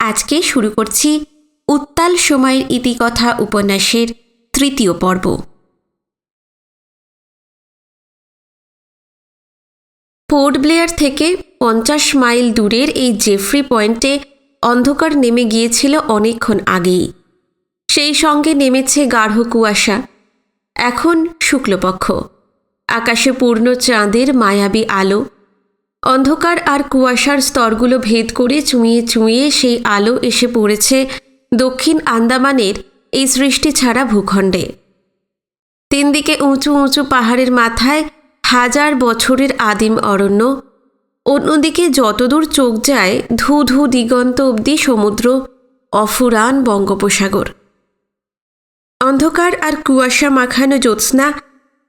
আজকে শুরু করছি উত্তাল সময়ের ইতিকথা উপন্যাসের তৃতীয় পর্ব। পোর্ট ব্লেয়ার থেকে 50 মাইল দূরের এই জেফ্রি পয়েন্টে অন্ধকার নেমে গিয়েছিল অনেকক্ষণ আগেই। সেই সঙ্গে নেমেছে গাঢ় কুয়াশা। এখন শুক্লপক্ষ, আকাশে পূর্ণ চাঁদের মায়াবী আলো। অন্ধকার আর কুয়াশার স্তরগুলো ভেদ করে চুঁইয়ে চুঁইয়ে সেই আলো এসে পড়েছে দক্ষিণ আন্দামানের এই সৃষ্টি ছাড়া ভূখণ্ডে। 3 দিকে উঁচু উঁচু পাহাড়ের মাথায় হাজার বছরের আদিম অরণ্য, অন্যদিকে যতদূর চোখ যায় ধু ধু দিগন্ত অবধি সমুদ্র, অফুরান বঙ্গোপসাগর। অন্ধকার আর কুয়াশা মাখানো জ্যোৎস্না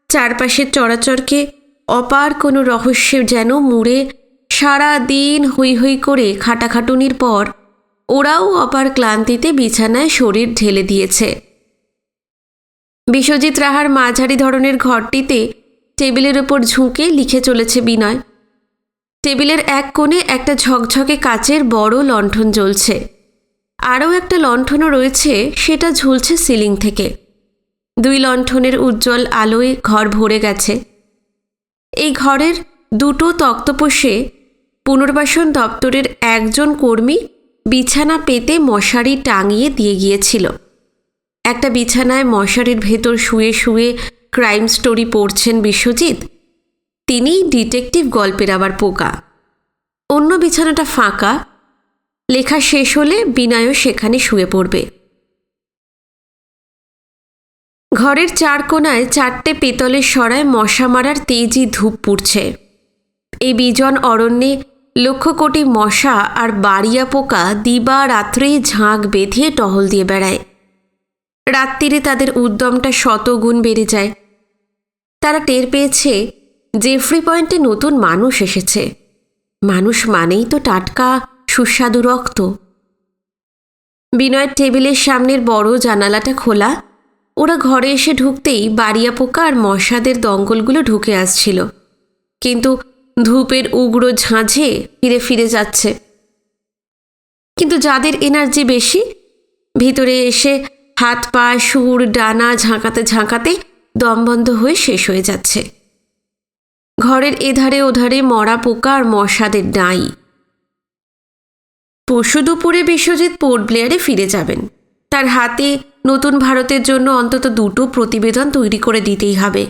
চারপাশের চরাচরকে অপার কোনো রহস্যে যেন মুড়ে সারা দিন হৈ হৈ করে খাটাখাটুনির পর ওরাও অপার ক্লান্তিতে বিছানায় শরীর ঢেলে দিয়েছে। বিশ্বজিৎ রাহার মাঝারি ধরনের ঘরটিতে টেবিলের ওপর ঝুঁকে লিখে চলেছে বিনয়। টেবিলের এক কোণে একটা ঝকঝকে কাচের বড় লণ্ঠন জ্বলছে। আরও একটা লণ্ঠনও রয়েছে, সেটা ঝুলছে সিলিং থেকে। 2 লণ্ঠনের উজ্জ্বল আলোয় ঘর ভরে গেছে। এই ঘরের 2টো তক্তপোষে পুনর্বাসন দপ্তরের একজন কর্মী বিছানা পেতে মশারি টাঙিয়ে দিয়ে গিয়েছিল। একটা বিছানায় মশারির ভেতর শুয়ে শুয়ে ক্রাইম স্টোরি পড়ছেন বিশ্বজিৎ। তিনিই ডিটেকটিভ গল্পের আবার পোকা। অন্য বিছানাটা ফাঁকা। লেখা শেষ হলে বিনয়ও সেখানে শুয়ে পড়বে। ঘরের 4 কোণায় 4টে পেতলের সরায় মশা মারার তেজি ধূপ পুড়ছে। এই বিজন অরণ্যে লক্ষ কোটি মশা আর বাড়িয়া পোকা দিবা রাত্রে ঝাঁক বেঁধে টহল দিয়ে বেড়ায়। রাত্রিরে তাদের উদ্যমটা 100 গুণ বেড়ে যায়। তারা টের পেয়েছে জেফ্রি পয়েন্টে নতুন মানুষ এসেছে। মানুষ মানেই তো টাটকা সুস্বাদু রক্ত। বিনয়ের টেবিলের সামনের বড় জানালাটা খোলা। ওরা ঘরে এসে ঢুকতেই বাড়িয়া পোকা আর মশাদের দঙ্গলগুলো ঢুকে আসছিল, কিন্তু ধূপের উগ্র ঝাঁঝে ফিরে ফিরে যাচ্ছে। কিন্তু যাদের এনার্জি বেশি, ভিতরে এসে হাত পা সুর ডানা ঝাঁকাতে ঝাঁকাতে দমবন্ধ হয়ে শেষ হয়ে যাচ্ছে। ঘরের এধারে ওধারে মরা পোকা আর মশাদের ডাঁই। পরশু দুপুরে বিশ্বজিৎ পোর্ট ব্লেয়ারে ফিরে যাবেন। তার হাতে নতুন ভারতের জন্য অন্তত 2টো প্রতিবেদন তৈরি করে দিতেই হবে।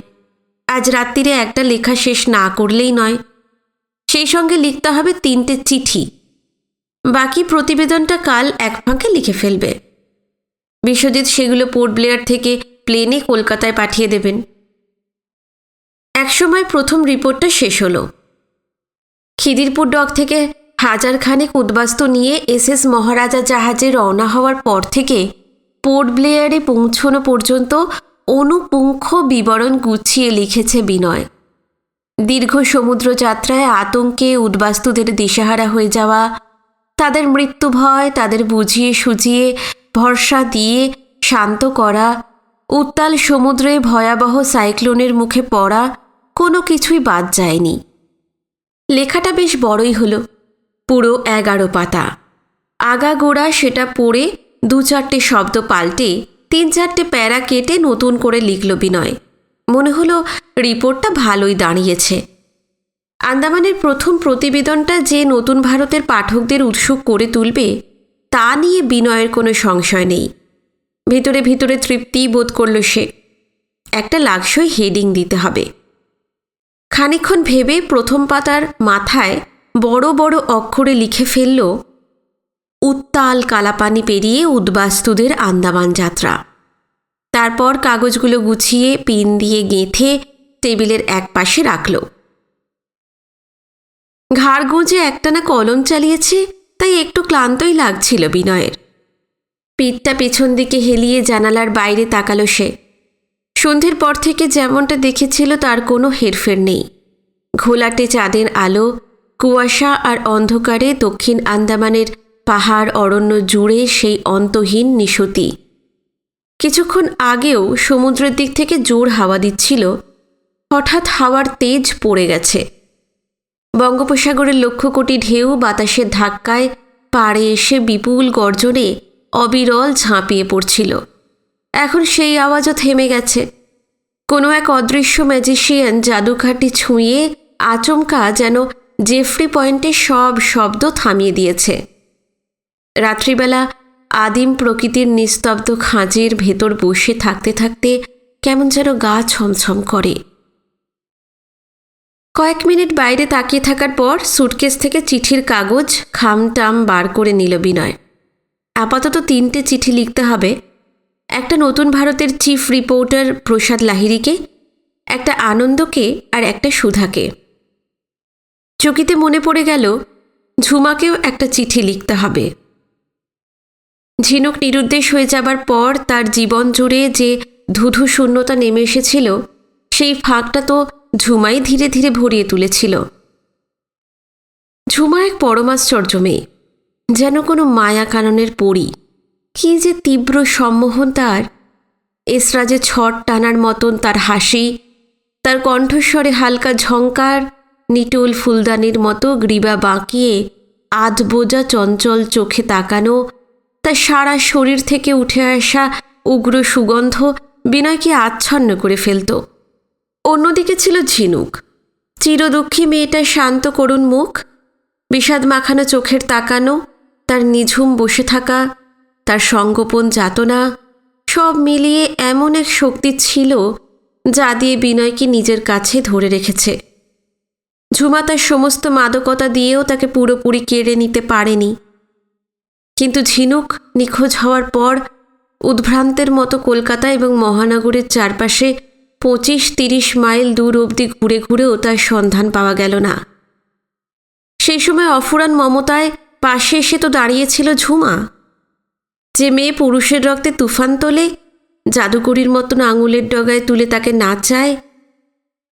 আজ রাত্রিরে একটা লেখা শেষ না করলেই নয়। সেই সঙ্গে লিখতে হবে 3টে চিঠি। বাকি প্রতিবেদনটা কাল এক ফাঁকে লিখে ফেলবে। বিশ্বজিৎ সেগুলো পোর্ট ব্লেয়ার থেকে প্লেনে কলকাতায় পাঠিয়ে দেবেন। একসময় প্রথম রিপোর্টটা শেষ হলো। খিদিরপুর ডক থেকে 1000 খানেক উদ্বাস্তু নিয়ে SS মহারাজা জাহাজে রওনা হওয়ার পর থেকে পোর্ট ব্লেয়ারে পৌঁছনো পর্যন্ত অনুপুঙ্খ বিবরণ গুছিয়ে লিখেছে বিনয়। দীর্ঘ সমুদ্র যাত্রায় আতঙ্কে উদ্বাস্তুদের দিশেহারা হয়ে যাওয়া, তাদের মৃত্যু ভয়, তাদের বুঝিয়ে সুঝিয়ে ভরসা দিয়ে শান্ত করা, উত্তাল সমুদ্রে ভয়াবহ সাইক্লোনের মুখে পড়া, কোনো কিছুই বাদ যায়নি। লেখাটা বেশ বড়ই হলো, পুরো 11 পাতা। আগাগোড়া সেটা পড়ে 2-4টে শব্দ পাল্টে 3-4টে প্যারা কেটে নতুন করে লিখল বিনয়। মনে হলো রিপোর্টটা ভালোই দাঁড়িয়েছে। আন্দামানের প্রথম প্রতিবেদনটা যে নতুন ভারতের পাঠকদের উৎসুক করে তুলবে তা নিয়ে বিনয়ের কোনো সংশয় নেই। ভিতরে ভিতরে তৃপ্তি বোধ করল সে। একটা লাগসই হেডিং দিতে হবে। খানিকক্ষণ ভেবে প্রথম পাতার মাথায় বড় বড় অক্ষরে লিখে ফেলল, উত্তাল কালাপানি পেরিয়ে উদ্বাস্তুদের আন্দামান যাত্রা। তারপর কাগজগুলো গুছিয়ে পিন দিয়ে গেঁথে টেবিলের এক পাশে রাখল। ঘাড় গুঁজে একটানা কলম চালিয়েছে, তাই একটু ক্লান্তই লাগছিল বিনয়ের। পিঠটা পেছন দিকে হেলিয়ে জানালার বাইরে তাকালো সে। সন্ধ্যের পর থেকে যেমনটা দেখেছিল তার কোনো হেরফের নেই। ঘোলাটে চাঁদের আলো, কুয়াশা আর অন্ধকারে দক্ষিণ আন্দামানের পাহাড় অরণ্য জুড়ে সেই অন্তহীন নিশতি। কিছুক্ষণ আগেও সমুদ্রের দিক থেকে জোর হাওয়া দিচ্ছিল। হঠাৎ হাওয়ার তেজ পড়ে গেছে। বঙ্গোপসাগরের লক্ষ কোটি ঢেউ বাতাসের ধাক্কায় পাড়ে এসে বিপুল গর্জনে অবিরল ঝাঁপিয়ে পড়ছিল। এখন সেই আওয়াজও থেমে গেছে। কোনো এক অদৃশ্য ম্যাজিশিয়ান জাদুকাঠি ছুঁয়ে আচমকা যেন জেফ্রি পয়েন্টের সব শব্দ থামিয়ে দিয়েছে। রাত্রিবেলা আদিম প্রকৃতির নিস্তব্ধ খাঁজের ভেতর বসে থাকতে থাকতে কেমন যেন গা ছমছম করে। কয়েক মিনিট বাইরে তাকিয়ে থাকার পর সুটকেস থেকে চিঠির কাগজ খামটাম বার করে নিল বিনয়। আপাতত 3টে চিঠি লিখতে হবে। একটা নতুন ভারতের চিফ রিপোর্টার প্রসাদ লাহিড়িকে, একটা আনন্দকে, আর একটা সুধাকে। চকিতে মনে পড়ে গেল ঝুমাকেও একটা চিঠি লিখতে হবে। ঝিনুক নিরুদ্দেশ হয়ে যাবার পর তার জীবন জুড়ে যে ধুধু শূন্যতা নেমে এসেছিল, সেই ফাঁকটা তো ঝুমাই ধীরে ধীরে ভরিয়ে তুলেছিল। ঝুমা এক পরমাশ্চর্য মেয়ে, যেন কোনো মায়া কাননের পরী। কি যে তীব্র সম্মোহন তার! এসরাজে ছট টানার মতন তার হাসি, তার কণ্ঠস্বরে হালকা ঝঙ্কার, নিটোল ফুলদানির মতো গ্রীবা বাঁকিয়ে আধবোজা চঞ্চল চোখে তাকানো, তার সারা শরীর থেকে উঠে আসা উগ্র সুগন্ধ বিনয়কে আচ্ছন্ন করে ফেলত। অন্যদিকে ছিল ঝিনুক, চিরদুঃখী মেয়েটার শান্ত করুণ মুখ, বিষাদ মাখানো চোখের তাকানো, তার নিঝুম বসে থাকা, তার সঙ্গোপন যাতনা, সব মিলিয়ে এমন এক শক্তি ছিল যা দিয়ে বিনয়কে নিজের কাছে ধরে রেখেছে। ঝুমা তার সমস্ত মাদকতা দিয়েও তাকে পুরোপুরি কেড়ে নিতে পারেনি। কিন্তু ঝিনুক নিখোঁজ হওয়ার পর উদ্ভ্রান্তের মতো কলকাতা এবং মহানগরের চারপাশে 25-30 মাইল দূর অবধি ঘুরে ঘুরেও তার সন্ধান পাওয়া গেল না। সেই সময় অফুরান মমতায় পাশে এসে তো দাঁড়িয়েছিল ঝুমা। যে মেয়ে পুরুষের রক্তে তুফান তোলে, জাদুকরির মতন আঙুলের ডগায় তুলে তাকে নাচায়,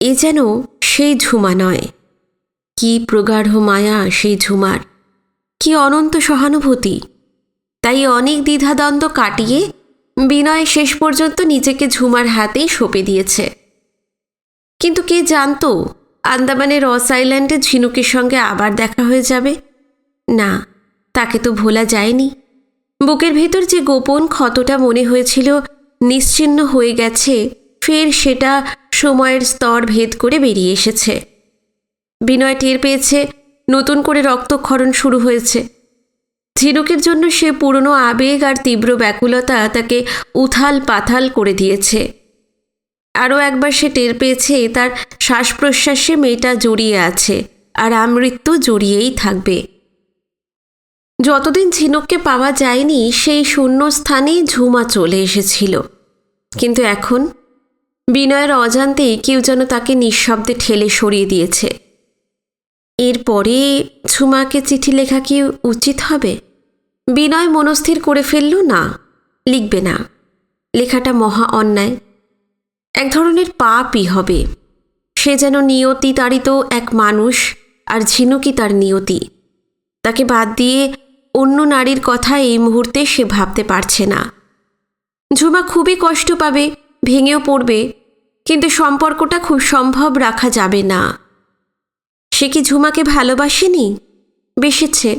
এ যেন সেই ঝুমা নয়। কি প্রগাঢ় মায়া সেই ঝুমার, কি অনন্ত সহানুভূতি! তাই অনেক দ্বিধাদ্বন্দ্ব কাটিয়ে বিনয় শেষ পর্যন্ত নিজেকে ঝুমার হাতেই সঁপে দিয়েছে। কিন্তু কে জানতো আন্দামানের রস আইল্যান্ডে ঝিনুকের সঙ্গে আবার দেখা হয়ে যাবে? না, তাকে তো ভোলা যায়নি। বুকের ভেতর যে গোপন ক্ষতটা মনে হয়েছিল নিশ্চিহ্ন হয়ে গেছে, ফের সেটা সময়ের স্তর ভেদ করে বেরিয়ে এসেছে। বিনয় টের পেয়েছে নতুন করে রক্তক্ষরণ শুরু হয়েছে। ঝিনুকের জন্য সে পুরনো আবেগ আর তীব্র ব্যাকুলতা তাকে উথাল পাথাল করে দিয়েছে। আরও একবার সে টের পেয়েছে তার শ্বাস প্রশ্বাসে মেয়েটা জড়িয়ে আছে, আর আমৃত্যু জড়িয়েই থাকবে। যতদিন ঝিনুককে পাওয়া যায়নি সেই শূন্য স্থানে ঝুমা চলে এসেছিল। কিন্তু এখন বিনয়ের অজান্তেই কেউ যেন তাকে নিঃশব্দে ঠেলে সরিয়ে দিয়েছে। এরপরে ঝুমাকে চিঠি লেখা কি উচিত হবে? বিনয় মনস্থির করে ফেলল, না, লিখবে না। লেখাটা মহা অন্যায়, এক ধরনের পাপই হবে। সে যেন নিয়তি তাড়িত এক মানুষ, আর ঝিনুকই তার নিয়তি। তাকে বাদ দিয়ে অন্য নারীর কথা এই মুহূর্তে সে ভাবতে পারছে না। ঝুমা খুবই কষ্ট পাবে, ভেঙেও পড়বে, কিন্তু সম্পর্কটা খুব সম্ভব রাখা যাবে না। সে কি ঝুমাকে ভালোবাসেনি? বেসেছে।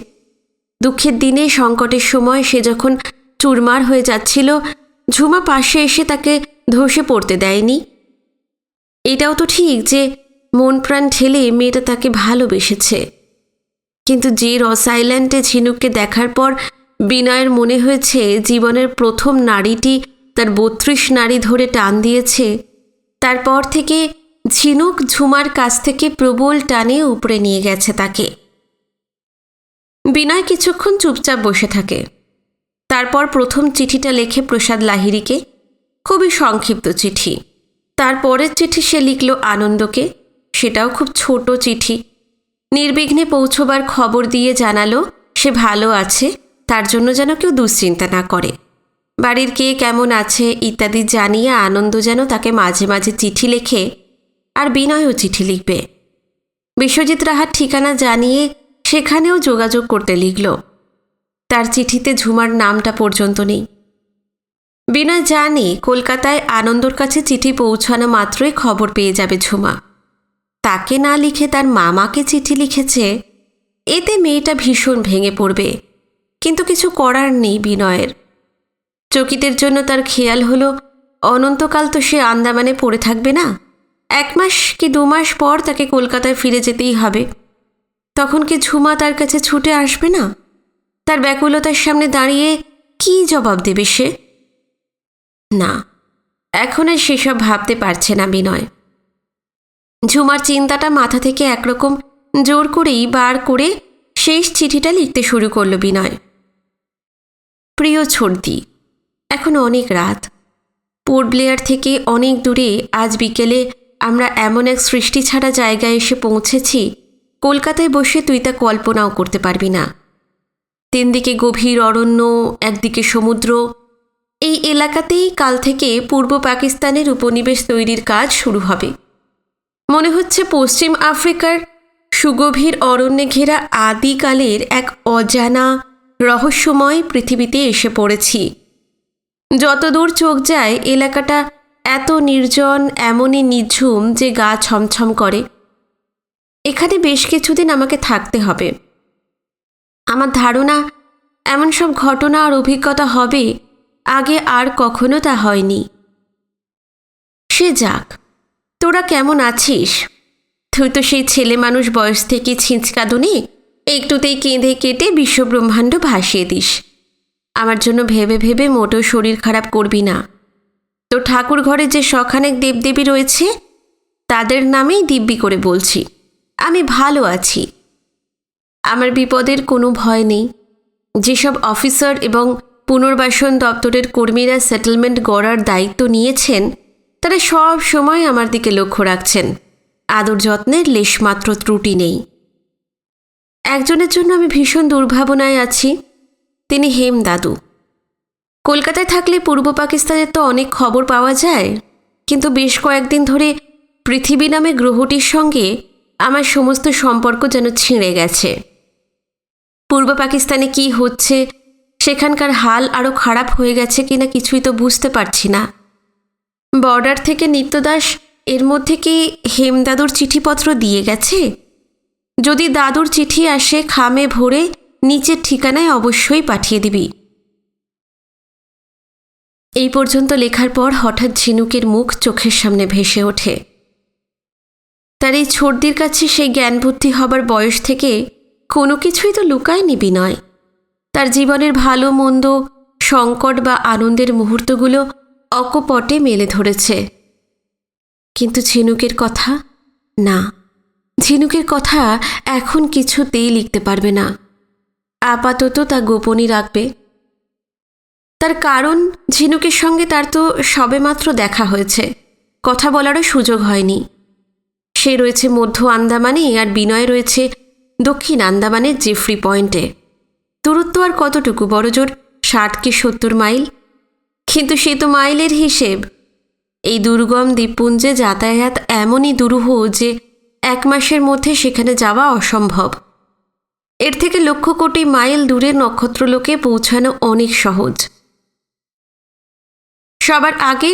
দুঃখের দিনে, সংকটের সময় সে যখন চুরমার হয়ে যাচ্ছিল, ঝুমা পাশে এসে তাকে ধসে পড়তে দেয়নি। এটাও তো ঠিক যে মন প্রাণ ঠেলে মেয়েটা তাকে ভালোবেসেছে। কিন্তু যে রস আইল্যান্ডে ঝিনুককে দেখার পর বিনয়ের মনে হয়েছে জীবনের প্রথম নারীটি তার 32 নারী ধরে টান দিয়েছে, তারপর থেকে ঝিনুক ঝুমার কাছ থেকে প্রবল টানে উপরে নিয়ে গেছে তাকে। বিনয় কিছুক্ষণ চুপচাপ বসে থাকে। তারপর প্রথম চিঠিটা লেখে প্রসাদ লাহিড়িকে, খুবই সংক্ষিপ্ত চিঠি। তারপরের চিঠি সে লিখল আনন্দকে, সেটাও খুব ছোট চিঠি। নির্বিঘ্নে পৌঁছবার খবর দিয়ে জানালো সে ভালো আছে, তার জন্য যেন কেউ দুশ্চিন্তা না করে। বাড়ির কে কেমন আছে ইত্যাদি জানিয়ে আনন্দ যেন তাকে মাঝে মাঝে চিঠি লেখে, আর বিনয়ও চিঠি লিখবে। বিশ্বজিৎ রাহার ঠিকানা জানিয়ে সেখানেও যোগাযোগ করতে লিখল। তার চিঠিতে ঝুমার নামটা পর্যন্ত নেই। বিনয় জানে কলকাতায় আনন্দর কাছে চিঠি পৌঁছানো মাত্রই খবর পেয়ে যাবে ঝুমা। তাকে না লিখে তার মামাকে চিঠি লিখেছে, এতে মেয়েটা ভীষণ ভেঙে পড়বে। কিন্তু কিছু করার নেই বিনয়ের। চকিতের জন্য তার খেয়াল হলো অনন্তকাল তো সে আন্দামানে পড়ে থাকবে না। 1 মাস কি 2 মাস পর তাকে কলকাতায় ফিরে যেতেই হবে। তখন কি ঝুমা তার কাছে ছুটে আসবে না? তার ব্যাকুলতার সামনে দাঁড়িয়ে কি জবাব দেবে সে? না, এখন আর সেসব ভাবতে পারছে না বিনয়। ঝুমার চিন্তাটা মাথা থেকে একরকম জোর করেই বার করে শেষ চিঠিটা লিখতে শুরু করল বিনয়। প্রিয় ছর্দি, এখন অনেক রাত। পোর্ট ব্লেয়ার থেকে অনেক দূরে আজ বিকেলে আমরা এমন এক সৃষ্টি ছাড়া জায়গায় এসে পৌঁছেছি, কলকাতায় বসে তুই তা কল্পনাও করতে পারবি না। 3 দিকে গভীর অরণ্য, একদিকে সমুদ্র। এই এলাকাতেই কাল থেকে পূর্ব পাকিস্তানের উপনিবেশ তৈরির কাজ শুরু হবে। মনে হচ্ছে পশ্চিম আফ্রিকার সুগভীর অরণ্যে ঘেরা আদিকালের এক অজানা রহস্যময় পৃথিবীতে এসে পড়েছি। যতদূর চোখ যায় এলাকাটা এত নির্জন, এমনই নিঝুম যে গা ছমছম করে। এখানে বেশ কিছুদিন আমাকে থাকতে হবে। আমার ধারণা এমন সব ঘটনা আর অভিজ্ঞতা হবে, আগে আর কখনো তা হয়নি। সে যাক, তোরা কেমন আছিস? তুই তো সেই ছেলে মানুষ বয়স থেকে ছিঁচকাদুনে একটুতেই কেঁদে কেটে বিশ্বব্রহ্মাণ্ড ভাসিয়ে দিস। আমার জন্য ভেবে ভেবে মোটেও শরীর খারাপ করবি না। তো ঠাকুর ঘরে যে শখানেক দেবদেবী রয়েছে তাদের নামেই দিব্যি করে বলছি, আমি ভালো আছি। আমার বিপদের কোনো ভয় নেই। যেসব অফিসার এবং পুনর্বাসন দপ্তরের কর্মীরা সেটেলমেন্ট গড়ার দায়িত্ব নিয়েছেন তারা সব সময় আমার দিকে লক্ষ্য রাখছেন। আদর যত্নের লেশমাত্র ত্রুটি নেই। একজনের জন্য আমি ভীষণ দুর্ভাবনায় আছি। তিনি হেম দাদু। কলকাতায় থাকলে পূর্ব পাকিস্তানের তো অনেক খবর পাওয়া যায়, কিন্তু বেশ কয়েকদিন ধরে পৃথিবী নামে গ্রহটির সঙ্গে আমার সমস্ত সম্পর্ক যেন ছিঁড়ে গেছে। পূর্ব পাকিস্তানে কি হচ্ছে, সেখানকার হাল আরও খারাপ হয়ে গেছে কিনা কিছুই তো বুঝতে পারছি না। বর্ডার থেকে নিত্যদাস এর মধ্যে কি হেমদাদুর চিঠিপত্র দিয়ে গেছে? যদি দাদুর চিঠি আসে খামে ভরে নিচের ঠিকানায় অবশ্যই পাঠিয়ে দিবি। এই পর্যন্ত লেখার পর হঠাৎ ঝিনুকের মুখ চোখের সামনে ভেসে ওঠে। তার এই ছোটদের কাছে সেই জ্ঞান বুদ্ধি হবার বয়স থেকে কোনো কিছুই তো লুকায়নি বিনয়। তার জীবনের ভালো মন্দ, সংকট বা আনন্দের মুহূর্তগুলো অকপটে মেলে ধরেছে। কিন্তু ঝিনুকের কথা না, ঝিনুকের কথা এখন কিছুতেই লিখতে পারবে না। আপাতত তা গোপনই রাখবে। তার কারণ, ঝিনুকের সঙ্গে তার তো সবেমাত্র দেখা হয়েছে, কথা বলারও সুযোগ হয়নি। সে রয়েছে মধ্য আন্দামানে আর বিনয় রয়েছে দক্ষিণ আন্দামানের জেফ্রি পয়েন্টে। দূরত্ব আর কতটুকু, বড়জোর 60 কি 70 মাইল। কিন্তু সে তো মাইলের হিসেব। এই দুর্গম দ্বীপপুঞ্জে যাতায়াত এমনই দুরূহ যে 1 মাসের মধ্যে সেখানে যাওয়া অসম্ভব। এর থেকে লক্ষ কোটি মাইল দূরের নক্ষত্রলোকে পৌঁছানো অনেক সহজ। সবার আগে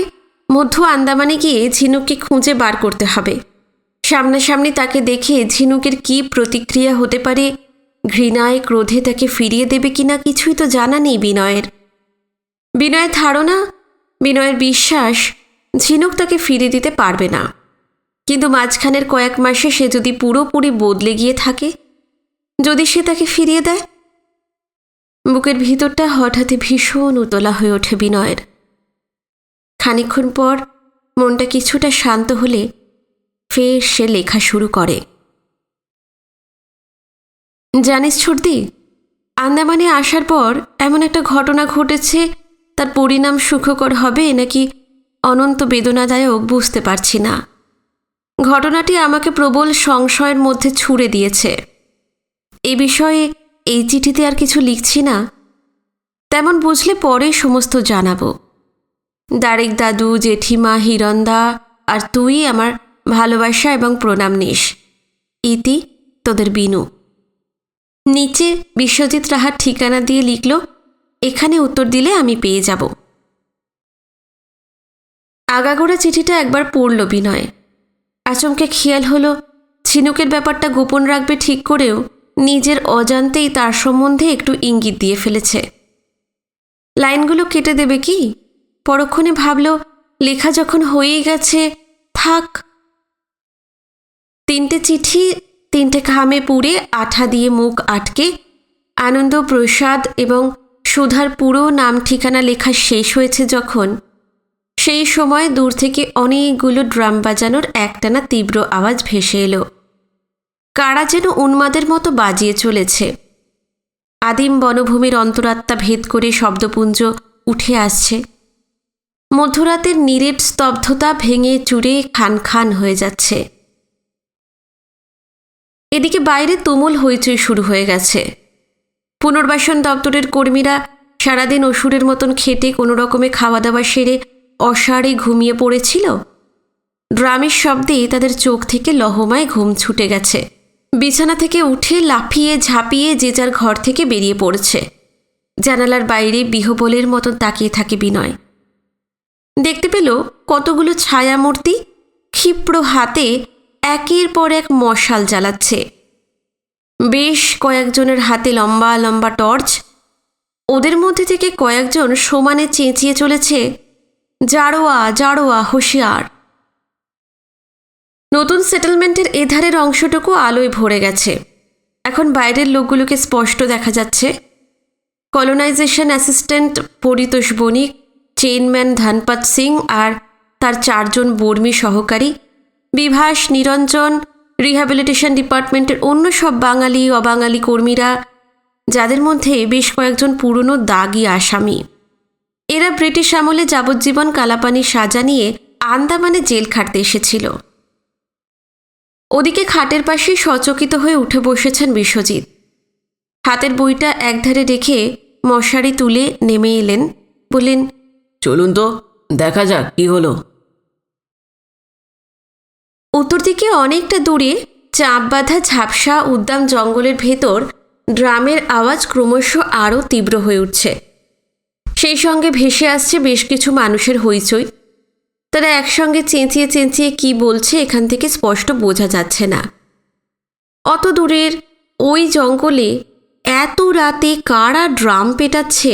মধ্য আন্দামানে গিয়ে ঝিনুককে খুঁজে বার করতে হবে। সামনাসামনি তাকে দেখে ঝিনুকের কি প্রতিক্রিয়া হতে পারে, ঘৃণায় ক্রোধে তাকে ফিরিয়ে দেবে কিনা কিছুই তো জানা নেই বিনয়ের। বিনয়ের ধারণা, বিনয়ের বিশ্বাস, ঝিনুক তাকে ফিরিয়ে দিতে পারবে না। কিন্তু মাঝখানের কয়েক মাসে সে যদি পুরোপুরি বদলে গিয়ে থাকে, যদি সে তাকে ফিরিয়ে দেয়। বুকের ভিতরটা হঠাৎই ভীষণ উতলা হয়ে ওঠে বিনয়ের। খানিকক্ষণ পর মনটা কিছুটা শান্ত হলে ফের সে লেখা শুরু করে। জানিস ছর্দি, আন্দামানে আসার পর এমন একটা ঘটনা ঘটেছে, তার পরিণাম সুখকর হবে নাকি অনন্ত বেদনাদায়ক বুঝতে পারছি না। ঘটনাটি আমাকে প্রবল সংশয়ের মধ্যে ছুঁড়ে দিয়েছে। এ বিষয়ে এই চিঠিতে আর কিছু লিখছি না, তেমন বুঝলে পরে সমস্ত জানাবো। দারেক দাদু, জেঠিমা, হিরণদা আর তুই আমার ভালোবাসা এবং প্রণাম নিস। ইতি, তোদের বিনু। নিচে বিশ্বজিৎ রাহার ঠিকানা দিয়ে লিখল, এখানে উত্তর দিলে আমি পেয়ে যাব। আগাগোড়া চিঠিটা একবার পড়ল বিনয়। আচমকে খেয়াল হলো ঝিনুকের ব্যাপারটা গোপন রাখবে ঠিক করেও নিজের অজান্তেই তার সম্বন্ধে একটু ইঙ্গিত দিয়ে ফেলেছে। লাইনগুলো কেটে দেবে কি? পরক্ষণে ভাবল, লেখা যখন হয়েই গেছে, থাক। 3টে চিঠি 3টে খামে পুড়ে আঠা দিয়ে মুখ আটকে আনন্দ, প্রসাদ এবং সুধার পুরো নাম ঠিকানা লেখা শেষ হয়েছে যখন, সেই সময় দূর থেকে অনেকগুলো ড্রাম বাজানোর একটানা তীব্র আওয়াজ ভেসে এলো। কারা যেন উন্মাদের মতো বাজিয়ে চলেছে। আদিম বনভূমির অন্তরাত্মা ভেদ করে শব্দপুঞ্জ উঠে আসছে। মধ্যরাতের নীরের স্তব্ধতা ভেঙে চুরে খান খান হয়ে যাচ্ছে। এদিকে বাইরে তুমুল হইচই শুরু হয়ে গেছে। পুনর্বাসন দপ্তরের কর্মীরা সারাদিন অসুরের মতন খেটে কোনো রকমে খাওয়া দাওয়া সেরে অসাড়ে ঘুমিয়ে পড়েছিল। ড্রামের শব্দে তাদের চোখ থেকে লহমায় ঘুম ছুটে গেছে। বিছানা থেকে উঠে লাফিয়ে ঝাঁপিয়ে যে যার ঘর থেকে বেরিয়ে পড়েছে। জানালার বাইরে বিহবলের মতন তাকিয়ে থাকে বিনয়। দেখতে পেল কতগুলো ছায়ামূর্তি ক্ষিপ্র হাতে একের পর এক মশাল জ্বালাচ্ছে। বেশ কয়েকজনের হাতে লম্বা লম্বা টর্চ। ওদের মধ্যে থেকে কয়েকজন সমানে চেঁচিয়ে চলেছে, জারোয়া জারোয়া, হুঁশিয়ার। নতুন সেটেলমেন্টের এধারের অংশটুকু আলোয় ভরে গেছে। এখন বাইরের লোকগুলোকে স্পষ্ট দেখা যাচ্ছে। কলোনাইজেশন অ্যাসিস্ট্যান্ট পরিতোষ বণিক, চেইনম্যান ধনপত সিং আর তার 4 জন বর্মী সহকারী, বিভাস, নিরঞ্জন, রিহ্যাবিলিটেশন ডিপার্টমেন্টের অন্য সব বাঙালি অবাঙালি কর্মীরা, যাদের মধ্যে বেশ কয়েকজন পুরনো দাগি আসামি। এরা ব্রিটিশ আমলে যাবজ্জীবন কালাপানির সাজা নিয়ে আন্দামানে জেল খাটতে এসেছিল। ওদিকে খাটের পাশে সচকিত হয়ে উঠে বসেছেন বিশ্বজিৎ। হাতের বইটা একধারে রেখে মশারি তুলে নেমে এলেন। বললেন, চলুন তো, দেখা যাক কি হলো। উত্তর দিকে অনেকটা দূরে চাপ বাঁধা ঝাপসা উদ্দাম জঙ্গলের ভেতর ড্রামের আওয়াজ ক্রমশ আরও তীব্র হয়ে উঠছে। সেই সঙ্গে ভেসে আসছে বেশ কিছু মানুষের হইচই। তারা একসঙ্গে চেঁচিয়ে চেঁচিয়ে কি বলছে এখান থেকে স্পষ্ট বোঝা যাচ্ছে না। অত দূরের ওই জঙ্গলে এত রাতে কারা ড্রাম পেটাচ্ছে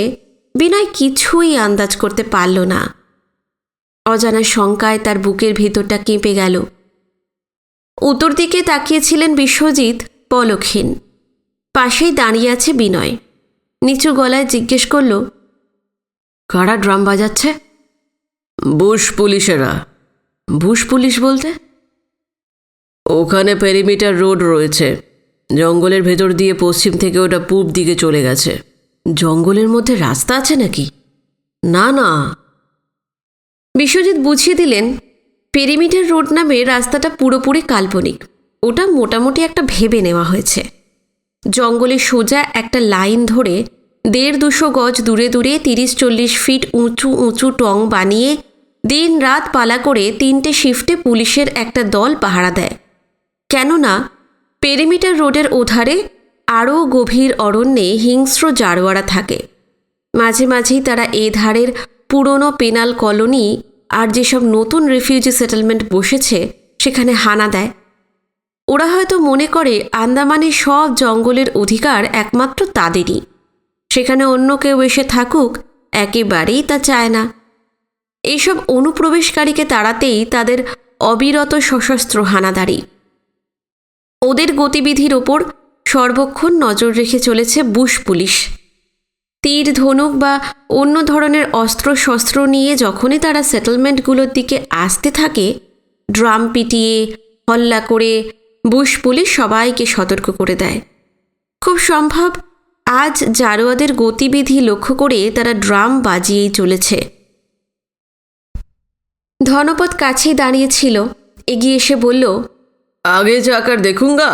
বিনয় কিছুই আন্দাজ করতে পারল না। অজানা শঙ্কায় তার বুকের ভেতরটা কেঁপে গেল। উত্তর দিকে তাকিয়েছিলেন বিশ্বজিৎ পলকহীন। পাশেই দাঁড়িয়ে আছে বিনয়। নিচু গলায় জিজ্ঞেস করল, কারা ড্রাম বাজাচ্ছে? বুশ পুলিশেরা। বুশ পুলিশ বলতে? ওখানে পেরিমিটার রোড রয়েছে। জঙ্গলের ভেতর দিয়ে পশ্চিম থেকে ওটা পূব দিকে চলে গেছে। জঙ্গলের মধ্যে রাস্তা আছে নাকি? না না। বিশ্বজিৎ বুঝিয়ে দিলেন, পেরিমিটার রোড নামে রাস্তাটা পুরোপুরি কাল্পনিক। ওটা মোটামুটি একটা ভেবে নেওয়া হয়েছে। জঙ্গলে সোজা একটা লাইন ধরে 150-200 গজ দূরে দূরে 30-40 ফিট উঁচু উঁচু টং বানিয়ে দিন রাত পালা করে 3টে শিফটে পুলিশের একটা দল পাহারা দেয়। কেননা পেরিমিটার রোডের ওধারে আরও গভীর অরণ্যে হিংস্র জারোয়ারা থাকে। মাঝে মাঝেই তারা এ ধারের পুরনো পেনাল কলোনি আর যেসব নতুন রিফিউজি সেটেলমেন্ট বসেছে সেখানে হানা দেয়। ওরা হয়তো মনে করে আন্দামানের সব জঙ্গলের অধিকার একমাত্র তাদেরই। সেখানে অন্য কেউ এসে থাকুক একেবারেই তা চায় না। এইসব অনুপ্রবেশকারীকে তাড়াতেই তাদের অবিরত সশস্ত্র হানাদারি। ওদের গতিবিধির ওপর সর্বক্ষণ নজর রেখে চলেছে বুশ পুলিশ। তীর, ধনুক বা অন্য ধরনের অস্ত্রশস্ত্র নিয়ে যখনই তারা সেটেলমেন্টগুলোর দিকে আসতে থাকে, ড্রাম পিটিয়ে হল্লা করে বুশ পুলিশ সবাইকে সতর্ক করে দেয়। খুব সম্ভব আজ জারোয়াদের গতিবিধি লক্ষ্য করে তারা ড্রাম বাজিয়েই চলেছে। ধনপত কাছেই দাঁড়িয়েছিল। এগিয়ে এসে বলল, আগে যাকার দেখুঙ্গা।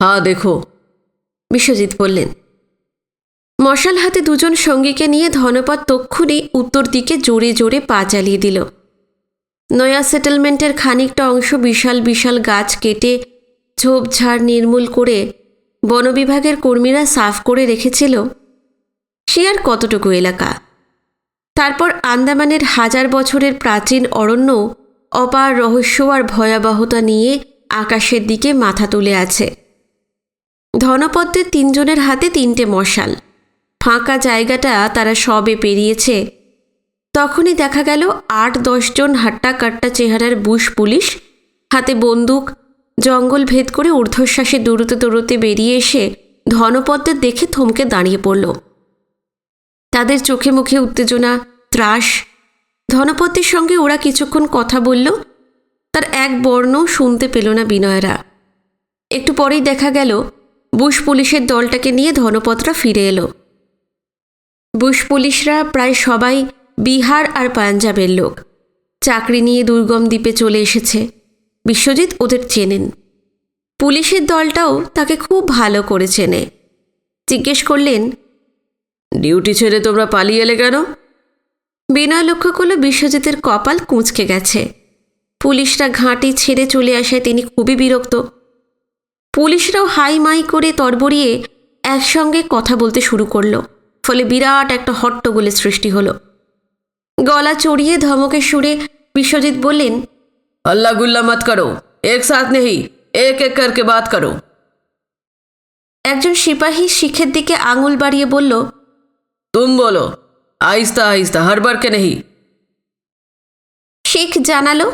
হ্যাঁ দেখো, বিশ্বজিৎ বললেন। মশাল হাতে 2 জন সঙ্গীকে নিয়ে ধনপত তক্ষুনি উত্তর দিকে জোরে জোরে পা চালিয়ে দিল। নয়া সেটেলমেন্টের খানিকটা অংশ বিশাল বিশাল গাছ কেটে ঝোপঝাড় নির্মূল করে বনবিভাগের কর্মীরা সাফ করে রেখেছিল। সে আর কতটুকু এলাকা। তারপর আন্দামানের 1000 বছরের প্রাচীন অরণ্য অপার রহস্য আর ভয়াবহতা নিয়ে আকাশের দিকে মাথা তুলে আছে। ধনপদ্মের 3 জনের হাতে 3টে মশাল। ফাঁকা জায়গাটা তারা সবে পেরিয়েছে, তখনই দেখা গেল 8-10 জন হাট্টা কাট্টা চেহারার বুশ পুলিশ হাতে বন্দুক জঙ্গল ভেদ করে ঊর্ধ্বশ্বাসে দৌড়তে দৌড়তে বেরিয়ে এসে ধনপদ্মের দেখে থমকে দাঁড়িয়ে পড়ল। তাদের চোখে মুখে উত্তেজনা, ত্রাস। ধনপদ্মের সঙ্গে ওরা কিছুক্ষণ কথা বলল, তার এক বর্ণও শুনতে পেল না বিনয়েরা। একটু পরেই দেখা গেল বুশ পুলিশের দলটাকে নিয়ে ধনপদরা ফিরে এলো। বুশ পুলিশরা প্রায় সবাই বিহার আর পাঞ্জাবের লোক। চাকরি নিয়ে দুর্গম দ্বীপে চলে এসেছে। বিশ্বজিৎ ওদের চেনেন। পুলিশের দলটাও তাকে খুব ভালো করে চেনে। জিজ্ঞেস করলেন, ডিউটি ছেড়ে তোমরা পালিয়ে এলে কেন? বিনয় লক্ষ্য করল বিশ্বজিতের কপাল কুঁচকে গেছে। পুলিশরা ঘাঁটি ছেড়ে চলে আসায় তিনি খুবই বিরক্ত। পুলিশরাও হাই মাই করে তরবরিয়ে একসঙ্গে কথা বলতে শুরু করলো। ফলে বিরাট একটা হট্টগোলের সৃষ্টি হলো। গলা চড়িয়ে ধমকের সুরে বিশ্বজিৎ বললেন, हल्ला गुल्ला मत करो, एक साथ नहीं, एक एक करके बात करो। একজন সিপাহী শিখের দিকে আঙুল বাড়িয়ে বলল, तुम बोलो, आहिस्ता आहिस्ता, हड़बड़ के नहीं। শিখ জানালো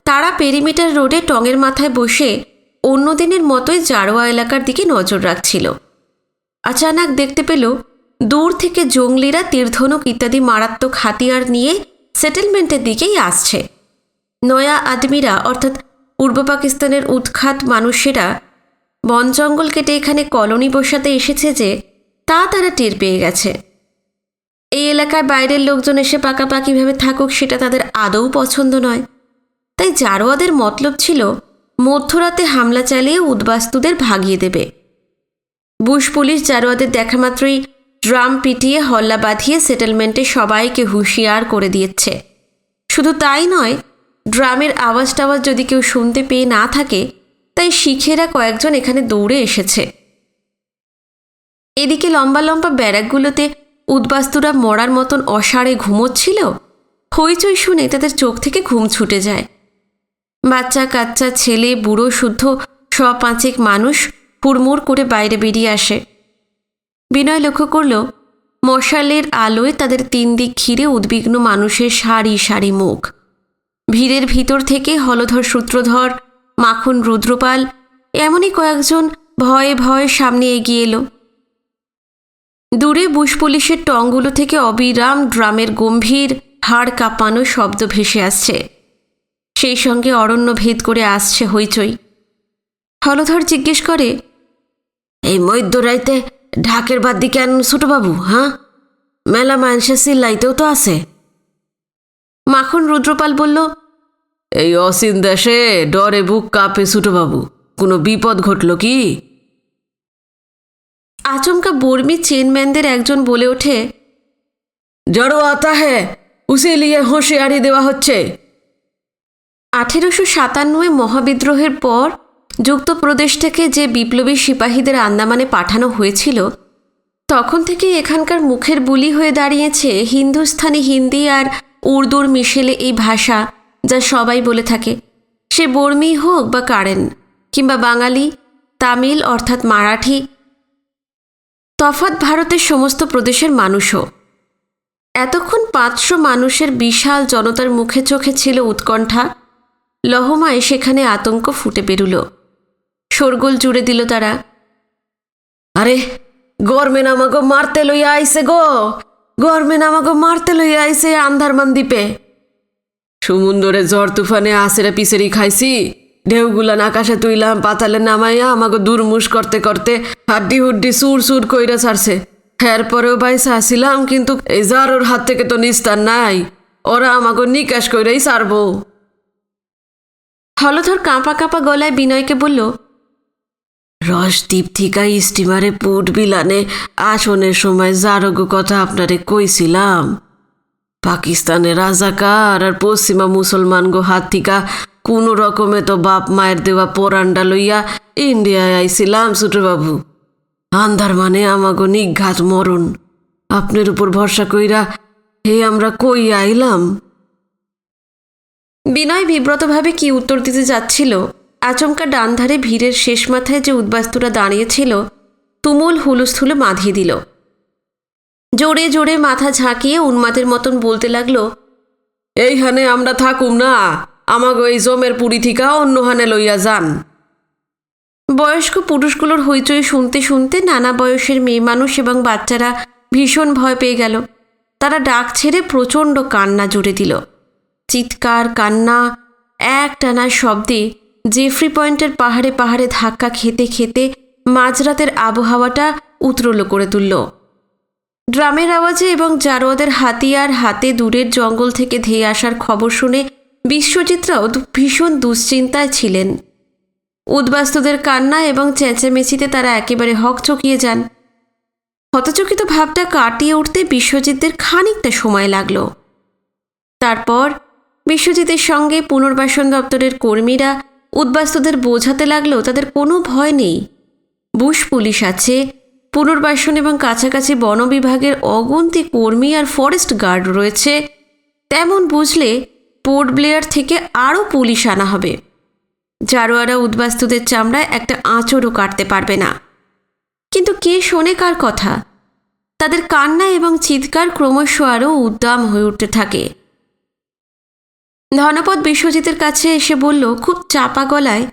তারা পেরিমিটার রোডে টঙের মাথায় বসে অন্য দিনের মতোই জারোয়া এলাকার দিকে নজর রাখছিল। আচানক দেখতে পেল দূর থেকে জঙ্গলিরা তীরধনুক ইত্যাদি মারাত্মক হাতিয়ার নিয়ে সেটেলমেন্টের দিকেই আসছে। নয়া আদমিরা অর্থাৎ পূর্ব পাকিস্তানের উৎখাত মানুষেরা বন জঙ্গল কেটে এখানে কলোনি বসাতে এসেছে যে তা তারা টের পেয়ে গেছে। এই এলাকায় বাইরের লোকজন এসে পাকাপাকিভাবে থাকুক সেটা তাদের আদৌ পছন্দ নয়। তাই জারোয়াদের মতলব ছিল মধ্যরাতে হামলা চালিয়ে উদ্বাস্তুদের ভাগিয়ে দেবে। বুশ পুলিশ জারোয়াদের দেখা মাত্রই ড্রাম পিটিয়ে হল্লা বাঁধিয়ে সেটেলমেন্টে সবাইকে হুঁশিয়ার করে দিয়েছে। শুধু তাই নয়, ড্রামের আওয়াজ টাওয়াজ যদি কেউ শুনতে পেয়ে না থাকে, তাই শিখেরা কয়েকজন এখানে দৌড়ে এসেছে। এদিকে লম্বা লম্বা ব্যারাকগুলোতে উদ্বাস্তুরা মরার মতন অসাড়ে ঘুমোচ্ছিল। হইচই শুনে তাদের চোখ থেকে ঘুম ছুটে যায়। বাচ্চা কাচ্চা ছেলে বুড়ো শুদ্ধ 100-5 মানুষ হুড়মুড় করে বাইরে বেরিয়ে আসে। বিনয় লক্ষ্য করল মশালের আলোয় তাদের 3 দিক ঘিরে উদ্বিগ্ন মানুষের সারি সারি মুখ। ভিড়ের ভিতর থেকে হলধর সূত্রধর, মাখন রুদ্রপাল এমনই কয়েকজন ভয়ে ভয়ে সামনে এগিয়ে এলো। দূরে বুশ পুলিশের টঙগুলো থেকে অবিরাম ড্রামের গম্ভীর হাড় কাঁপানো শব্দ ভেসে আসছে। সেই সঙ্গে অরণ্য ভেদ করে আসছে হইচই। হলধর জিজ্ঞেস করে, এই মধ্যরাইতে ঢাকের বাদ্যি কেন ছোটবাবু? হ্যাঁ, মেলা মানুষের চিল্লাইতেও তো আছে। মাখন রুদ্রপাল বলল, এই অসীন দেশে ডরে বুক কাঁপে ছোটবাবু, কোনো বিপদ ঘটল কি? আচমকা বর্মি চেনম্যানদের একজন বলে ওঠে, জড়ো আতা হ্যাঁ, উসে লিয়ে হুঁশিয়ারি দেওয়া হচ্ছে। 1857 মহাবিদ্রোহের পর যুক্তপ্রদেশ থেকে যে বিপ্লবী সিপাহীদের আন্দামানে পাঠানো হয়েছিল, তখন থেকে এখানকার মুখের বুলি হয়ে দাঁড়িয়েছে হিন্দুস্থানি হিন্দি আর উর্দুর মিশেলে এই ভাষা, যা সবাই বলে থাকে। সে বর্মি হোক বা কারেন, কিংবা বাঙালি, তামিল অর্থাৎ মারাঠি, তফাৎ ভারতের সমস্ত প্রদেশের মানুষও। এতক্ষণ 500 মানুষের বিশাল জনতার মুখে চোখে ছিল উৎকণ্ঠা। লহমায় সেখানে আতঙ্ক ফুটে বেরুল। শোরগোল জুড়ে দিল তারা, আরে গরমেন আমাকে মারতে লইয়া আইসে গো, গরমেন আমাকে মারতে লইয়া আইসে আন্ধারমান দ্বীপে। সমুন্দরে ঝড় তুফানে আসেরা পিছেরি খাইছি, ঢেউগুলান আকাশে তুইলাম, পাতালে নামাইয়া আমাকে দুরমুশ করতে করতে হাড্ডি হুড্ডি সুর সুর কইরা ছাড়ছে। এরপরেও বাইসা আসিলাম, কিন্তু এই জারোর হাত থেকে তো নিস্তার নাই, ওরা আমাকে নিকাশ কইরাই ছাড়বো। হলধর কাঁপা কাঁপা গলায় বিনয়কে বলল, রসদ্বীপ থিকা স্টিমারে পুট বিলানে আসনের সময় জারগো কথা আপনারে কইছিলাম। পাকিস্তানের রাজাকার আর পশ্চিমা মুসলমান গো হাত থিকা কোনো রকমে তো বাপ মায়ের দেওয়া পোরান্ডা লইয়া ইন্ডিয়ায় আইছিলাম ছোটবাবু। আন্ধার মানে আমাগো নিঘাত মরণ, আপনার উপর ভরসা কইরা হে আমরা কই আইলাম। বিনয় বিব্রতভাবে কি উত্তর দিতে যাচ্ছিল, আচমকা ডান ধারে ভিড়ের শেষ মাথায় যে উদ্বাস্তুরা দাঁড়িয়েছিল তুমুল হুলস্থুলো বাঁধিয়ে দিল। জোরে জোরে মাথা ঝাঁকিয়ে উন্মাদের মতন বলতে লাগলো, এইখানে আমরা থাকুম না, আমাগো এই জমের পুরি থিকা অন্যহানে লইয়া যান। বয়স্ক পুরুষগুলোর হইচই শুনতে শুনতে নানা বয়সের মেয়ে মানুষ এবং বাচ্চারা ভীষণ ভয় পেয়ে গেল। তারা ডাক ছেড়ে প্রচণ্ড কান্না জুড়ে দিল। চিৎকার কান্না একটানা শব্দে জেফ্রি পয়েন্টের পাহাড়ে পাহাড়ে ধাক্কা খেতে খেতে মাঝরাতের আবহাওয়াটা উতরোলো করে তুলল। ড্রামের আওয়াজে এবং জারোয়াদের হাতিয়ার হাতে দূরের জঙ্গল থেকে ধেয়ে আসার খবর শুনে বিশ্বজিৎরাও ভীষণ দুশ্চিন্তায় ছিলেন। উদ্বাস্তুদের কান্না এবং চেঁচামেচিতে তারা একেবারে হকচকিয়ে যান। হতচকিত ভাবটা কাটিয়ে উঠতে বিশ্বজিৎদের খানিকটা সময় লাগল। তারপর বিশ্বজিতের সঙ্গে পুনর্বাসন দপ্তরের কর্মীরা উদ্বাস্তুদের বোঝাতে লাগলো তাদের কোনো ভয় নেই, বুশ পুলিশ আছে, পুনর্বাসন এবং কাছাকাছি বন বিভাগের অগুন্তি কর্মী আর ফরেস্ট গার্ড রয়েছে। তেমন বুঝলে পোর্ট ব্লেয়ার থেকে আরও পুলিশ আনা হবে। জারোয়ারা উদ্বাস্তুদের চামড়ায় একটা আঁচড়ও কাটতে পারবে না। কিন্তু কে শোনে কার কথা? তাদের কান্না এবং চিৎকার ক্রমশ আরও উদ্দাম হয়ে উঠতে থাকে। ধনপদ বিশ্বজিতের কাছে এসে বলল খুব চাপা গলায়,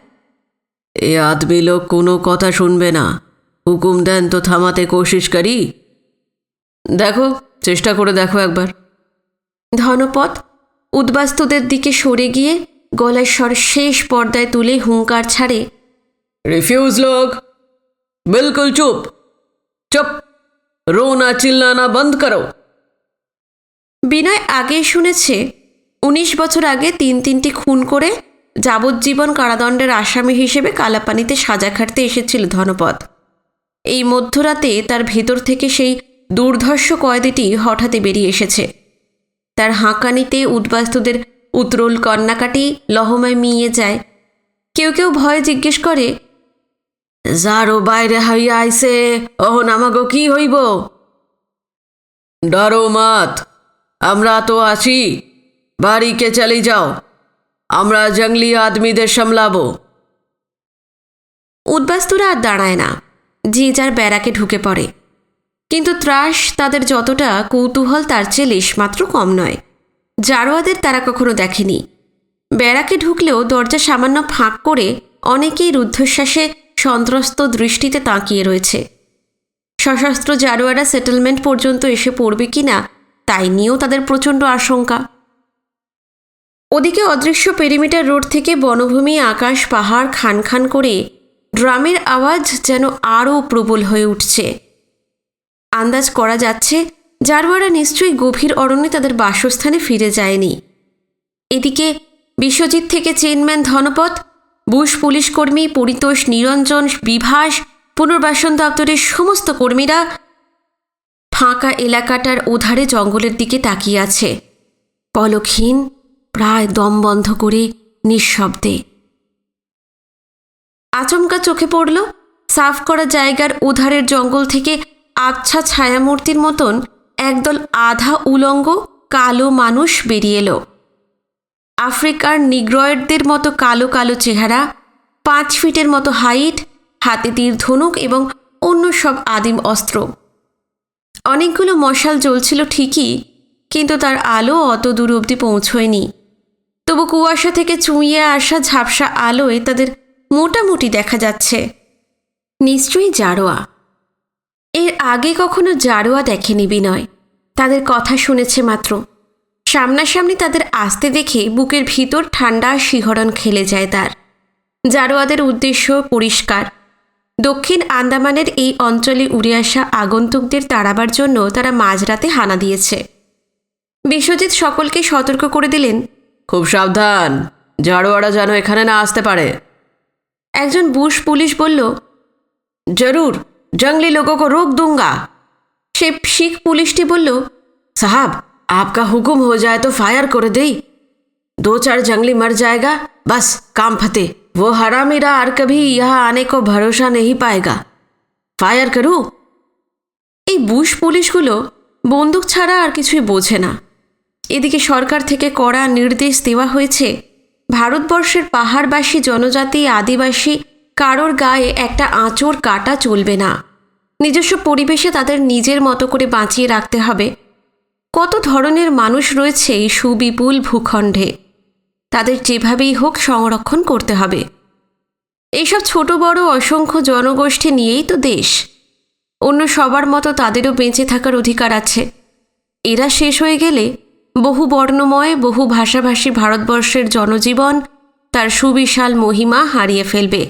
এ আদমি লোক কোনো কথা শুনবে না, হুকুম দেন তো থামাতে কোশিশ করি। দেখো, চেষ্টা করে দেখো একবার। ধনপদ উদ্বাস্তুদের দিকে সরে গিয়ে গলার স্বর শেষ পর্দায় তুলে হুঙ্কার ছাড়ে, रिफ्यूज लोग बिल्कुल चुप चुप, रोना चिल्लाना बंद करो। বিনয় আগে শুনেছে 19 বছর আগে 3টি খুন করে যাবজ্জীবন কারাদণ্ডের আসামি হিসেবে কালাপানিতে সাজা খাটতে এসেছিল ধনপদ। এই মধ্যরাতে তার ভেতর থেকে সেই দুর্ধর্ষ কয়েদিটি হঠাৎই বেরিয়ে এসেছে। তার হাঁকানিতে উদ্বাস্তুদের উত্রল কন্নাকাটি লহমায় মিয়ে যায়। কেউ কেউ ভয়ে জিজ্ঞেস করে, যারো বাইরে হইয়া আইছে, অহন আমাগো কি হইব? ডরো মাত, আমরা তো আছি, বাড়িকে চলে যাও, আমরা জঙ্গলি আদমিদের সামলাবো। উদ্বাস্তুরা আর দাঁড়ায় না, যে যার ব্যারাকে ঢুকে পড়ে। কিন্তু ত্রাস তাদের যতটা, কৌতূহল তার চেয়ে লেশমাত্র কম নয়। জারোয়াদের তারা কখনো দেখেনি। ব্যারাকে ঢুকলেও দরজা সামান্য ফাঁক করে অনেকেই রুদ্ধশ্বাসে সন্ত্রস্ত দৃষ্টিতে তাকিয়ে রয়েছে। সশস্ত্র জারোয়ারা সেটেলমেন্ট পর্যন্ত এসে পড়বে কিনা তাই নিয়েও তাদের প্রচণ্ড আশঙ্কা। ওদিকে অদৃশ্য পেরিমিটার রোড থেকে বনভূমি, আকাশ, পাহাড় খান খান করে ড্রামের আওয়াজ যেন আরও প্রবল হয়ে উঠছে। আন্দাজ করা যাচ্ছে জারোয়ারা নিশ্চয়ই গভীর অরণ্যে তাদের বাসস্থানে ফিরে যায়নি। এদিকে বিশ্বজিৎ থেকে চেনম্যান ধনপদ, বুশ পুলিশ কর্মী পরিতোষ, নিরঞ্জন, বিভাস, পুনর্বাসন দপ্তরের সমস্ত কর্মীরা ফাঁকা এলাকাটার ওধারে জঙ্গলের দিকে তাকিয়ে আছে, পলকহীন, প্রায় দম বন্ধ করে নিঃশব্দে। আচমকা চোখে পড়ল সাফ করা জায়গার ওধারের জঙ্গল থেকে আচ্ছা ছায়ামূর্তির মতন একদল আধা উলঙ্গ কালো মানুষ বেরিয়ে এলো। আফ্রিকার নিগ্রয়েডদের মতো কালো কালো চেহারা, 5 ফিটের মতো হাইট, হাতে তীর ধনুক এবং অন্য সব আদিম অস্ত্র। অনেকগুলো মশাল জ্বলছিল ঠিকই, কিন্তু তার আলো অত দূর অবধি পৌঁছয়নি। তবু কুয়াশা থেকে চুঁইয়ে আসা ঝাপসা আলোয় তাদের মোটামুটি দেখা যাচ্ছে। নিশ্চয়ই জারোয়া। এর আগে কখনো জারোয়া দেখেনি বিনয়, তাদের কথা শুনেছে মাত্র। সামনাসামনি তাদের আসতে দেখে বুকের ভিতর ঠান্ডা শিহরণ খেলে যায় তার। জারোয়াদের উদ্দেশ্য পরিষ্কার। দক্ষিণ আন্দামানের এই অঞ্চলে উড়ে আসা আগন্তুকদের তাড়াবার জন্য তারা মাঝরাতে হানা দিয়েছে। বিশ্বজিৎ সকলকে সতর্ক করে দিলেন, খুব সাবধান, জারোয়ারা যেন এখানে না আসতে পারে। একজন বুশ পুলিশ বলল, জরুর, জঙ্গলি লোগোं को रोक दूंगा। সে শিখ পুলিশটি বলল, साहब, आपका हुक्म हो जाए तो फायर कर दे, 2-4 जंगली मर जाएगा, बस काम फते। वो हरामीरा और कभी यहाँ आने को भरोसा नहीं पाएगा। फायर करूं? এই বুশ পুলিশগুলো বন্দুক ছাড়া আর কিছুই বোঝে না। এদিকে সরকার থেকে কড়া নির্দেশ দেওয়া হয়েছে, ভারতবর্ষের পাহাড়বাসী জনজাতি আদিবাসী কারোর গায়ে একটা আঁচড় কাটা চলবে না। নিজস্ব পরিবেশে তাদের নিজের মতো করে বাঁচিয়ে রাখতে হবে। কত ধরনের মানুষ রয়েছে এই সুবিপুল ভূখণ্ডে, তাদের যেভাবেই হোক সংরক্ষণ করতে হবে। এইসব ছোট বড় অসংখ্য জনগোষ্ঠী নিয়েই তো দেশ। অন্য সবার মতো তাদেরও বেঁচে থাকার অধিকার আছে। এরা শেষ হয়ে গেলে বহু বর্ণময় বহু ভাষাভাষী ভারতবর্ষের জনজীবন তার সুবিশাল মহিমা হারিয়ে ফেলবে।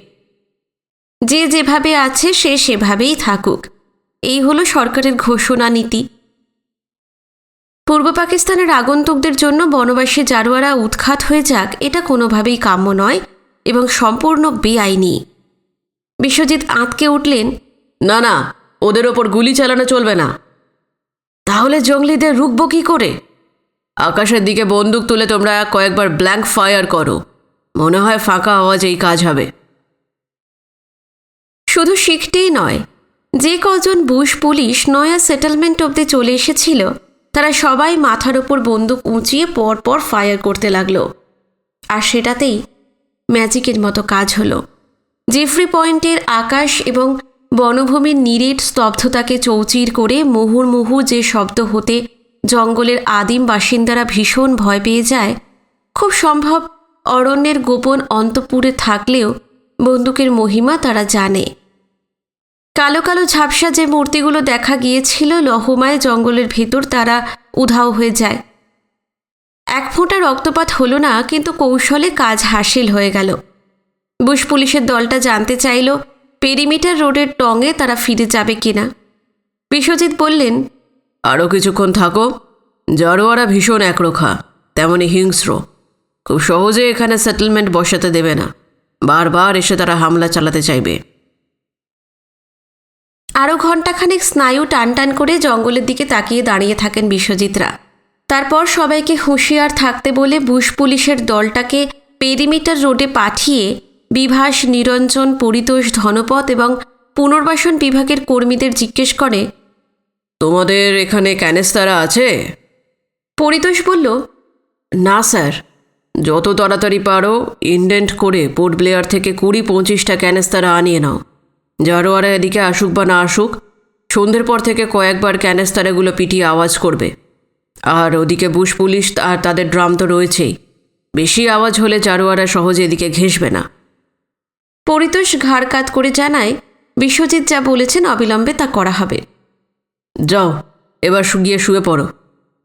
যে যেভাবে আছে সে সেভাবেই থাকুক, এই হলো সরকারের ঘোষণা নীতি। পূর্ব পাকিস্তানের আগন্তুকদের জন্য বনবাসী জারোয়ারা উৎখাত হয়ে যাক, এটা কোনোভাবেই কাম্য নয় এবং সম্পূর্ণ বেআইনি। বিশ্বজিৎ আঁতকে উঠলেন, না না, ওদের ওপর গুলি চালানো চলবে না। তাহলে জঙ্গলিদের রুখব কী করে? আকাশের দিকে বন্দুক তুলে তোমরা কয়েকবার ব্ল্যাঙ্ক ফায়ার করো, মনে হয় ফাঁকা আওয়াজেই কাজ হবে। শুধু শিখতেই নয়, যে কজন বুশ পুলিশ নয়া সেটেলমেন্ট অবধি চলে এসেছিল তারা সবাই মাথার ওপর বন্দুক উঁচিয়ে পরপর ফায়ার করতে লাগলো। আর সেটাতেই ম্যাজিকের মতো কাজ হলো। জেফ্রি পয়েন্টের আকাশ এবং বনভূমির নিরেট স্তব্ধতাকে চৌচির করে মুহুর্মুহু যে শব্দ হতে জঙ্গলের আদিম বাসিন্দারা ভীষণ ভয় পেয়ে যায়, খুব সম্ভব অরণ্যের গোপন অন্তঃপুরে থাকলেও বন্দুকের মহিমা তারা জানে। কালো কালো ঝাপসা যে মূর্তিগুলো দেখা গিয়েছিল লহমায় জঙ্গলের ভেতর, তারা উধাও হয়ে যায়। এক ফোঁটা রক্তপাত হলো না, কিন্তু কৌশলে কাজ হাসিল হয়ে গেল। বুশ পুলিশের দলটা জানতে চাইল পেরিমিটার রোডের টঙে তারা ফিরে যাবে কিনা। বিশ্বজিৎ বললেন, আরও কিছুক্ষণ থাকো। জারোয়ারা ভীষণ একরোখা, তেমনই হিংস্র। খুব সহজে এখানে সেটেলমেন্ট বসাতে দেবে না, বারবার এসে তারা হামলা চালাতে চাইবে। আরও ঘণ্টাখানেক স্নায়ু টান টান করে জঙ্গলের দিকে তাকিয়ে দাঁড়িয়ে থাকেন বিশ্বজিৎরা। তারপর সবাইকে হুঁশিয়ার থাকতে বলে বুশ পুলিশের দলটাকে পেরিমিটার রোডে পাঠিয়ে বিভাস, নিরঞ্জন, পরিতোষ, ধনপত এবং পুনর্বাসন বিভাগের কর্মীদের জিজ্ঞেস করে, তোমাদের এখানে ক্যানেস্তারা আছে? পরিতোষ বলল, না স্যার। যত তাড়াতাড়ি পারো ইনডেন্ট করে পোর্ট ব্লেয়ার থেকে 20-25টা ক্যানেস্তারা আনিয়ে নাও। জারোয়ারা এদিকে আসুক বা না আসুক, সন্ধ্যের পর থেকে কয়েকবার ক্যানেস্তারাগুলো পিটিয়ে আওয়াজ করবে। আর ওদিকে বুশ পুলিশ আর তাদের ড্রাম তো রয়েছেই, বেশি আওয়াজ হলে জারোয়ারা সহজে এদিকে ঘেঁষবে না। পরিতোষ ঘাড় কাত করে জানায়, বিশ্বজিৎ যা বলেছেন অবিলম্বে তা করা হবে। যাও, এবার গিয়ে শুয়ে পড়ো।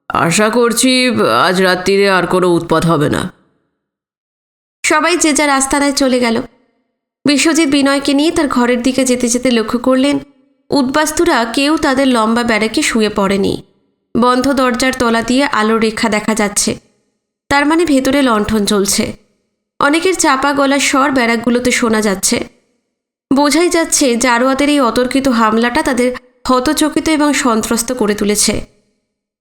আশা করছি আজ রাত্রিরে আর কোনো উৎপাত হবে না। সবাই যে যার আস্তানায় চলে গেল। বিশ্বজিৎ বিনয়কে নিয়ে তার ঘরের দিকে যেতে যেতে লক্ষ্য করলেন উদ্বাস্তুরা কেউ তাদের লম্বা ব্যারাকে শুয়ে পড়েনি। বন্ধ দরজার তলা দিয়ে আলোর রেখা দেখা যাচ্ছে, তার মানে ভেতরে লণ্ঠন চলছে। অনেকের চাপা গলার স্বর ব্যারাকগুলোতে শোনা যাচ্ছে। বোঝাই যাচ্ছে জারোয়াদের এই অতর্কিত হামলাটা তাদের হতচকিত এবং সন্ত্রস্ত করে তুলেছে।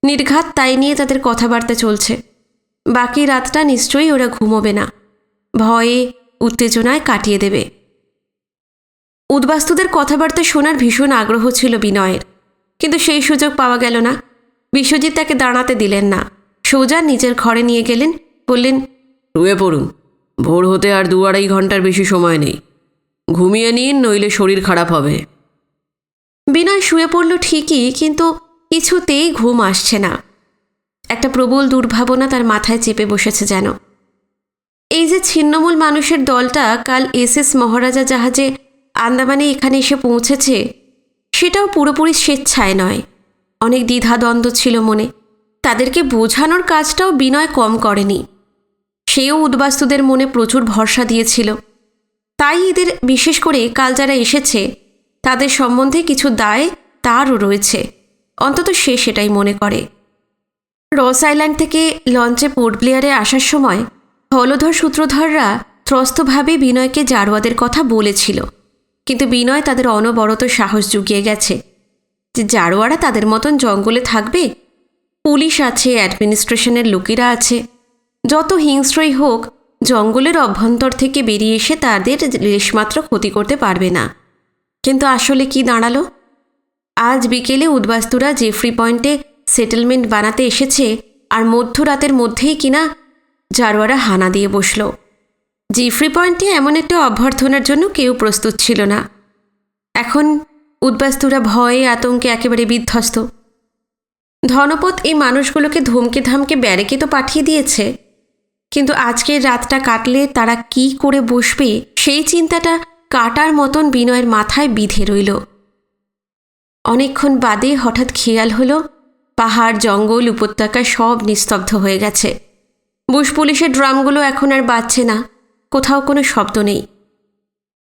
নির্ঘাত তাই নিয়ে তাদের কথাবার্তা চলছে। বাকি রাতটা নিশ্চয়ই ওরা ঘুমোবে না, ভয়ে উত্তেজনায় কাটিয়ে দেবে। উদ্বাস্তুদের কথাবার্তা শোনার ভীষণ আগ্রহ ছিল বিনয়ের, কিন্তু সেই সুযোগ পাওয়া গেল না। বিশ্বজিৎ তাকে দাঁড়াতে দিলেন না, সোজা নিজের ঘরে নিয়ে গেলেন। বললেন, শুয়ে পড়ুন, ভোর হতে আর 2-2.5 ঘন্টার বেশি সময় নেই। ঘুমিয়ে নিন, নইলে শরীর খারাপ হবে। বিনয় শুয়ে পড়ল ঠিকই, কিন্তু কিছুতেই ঘুম আসছে না। একটা প্রবল দুর্ভাবনা তার মাথায় চেপে বসেছে যেন। এই যে ছিন্নমূল মানুষের দলটা কাল এসএস মহারাজা জাহাজে আন্দামানে এখানে এসে পৌঁছেছে, সেটাও পুরোপুরি স্বেচ্ছায় নয়। অনেক দ্বিধাদ্বন্দ্ব ছিল মনে। তাদেরকে বোঝানোর কাজটাও বিনয় কম করেনি। সেও উদ্বাস্তুদের মনে প্রচুর ভরসা দিয়েছিল। তাই এদের, বিশেষ করে কাল যারা এসেছে, তাদের সম্বন্ধে কিছু দায় তারও রয়েছে, অন্তত সে সেটাই মনে করে। রস আইল্যান্ড থেকে লঞ্চে পোর্ট ব্লেয়ারে আসার সময় হলধর সূত্রধররা ত্রস্তভাবে বিনয়কে জারোয়াদের কথা বলেছিল, কিন্তু বিনয় তাদের অনবরত সাহস জুগিয়ে গেছে যে জারোয়ারা তাদের মতন জঙ্গলে থাকবে। পুলিশ আছে, অ্যাডমিনিস্ট্রেশনের লোকেরা আছে, যত হিংস্রই হোক জঙ্গলের অভ্যন্তর থেকে বেরিয়ে এসে তাদের লেশমাত্র ক্ষতি করতে পারবে না। কিন্তু আসলে কি দাঁড়ালো? আজ বিকেলে উদ্বাস্তুরা জেফ্রি পয়েন্টে সেটেলমেন্ট বানাতে এসেছে, আর মধ্যরাতের মধ্যেই কিনা জারোয়ারা হানা দিয়ে বসল। জেফ্রি পয়েন্টে এমন একটা অভ্যর্থনার জন্য কেউ প্রস্তুত ছিল না। এখন উদ্বাস্তুরা ভয়ে আতঙ্কে একেবারে বিধ্বস্ত। ধনপত এই মানুষগুলোকে ধমকে ধামকে ব্যারেকে তো পাঠিয়ে দিয়েছে, কিন্তু আজকের রাতটা কাটলে তারা কি করে বসবে সেই চিন্তাটা কাটার মতন বিনয়ের মাথায় বিঁধে রইল। অনেকক্ষণ বাদে হঠাৎ খেয়াল হলো পাহাড়, জঙ্গল, উপত্যকা সব নিস্তব্ধ হয়ে গেছে। বুশ পুলিশের ড্রামগুলো এখন আর বাজছে না, কোথাও কোনো শব্দ নেই।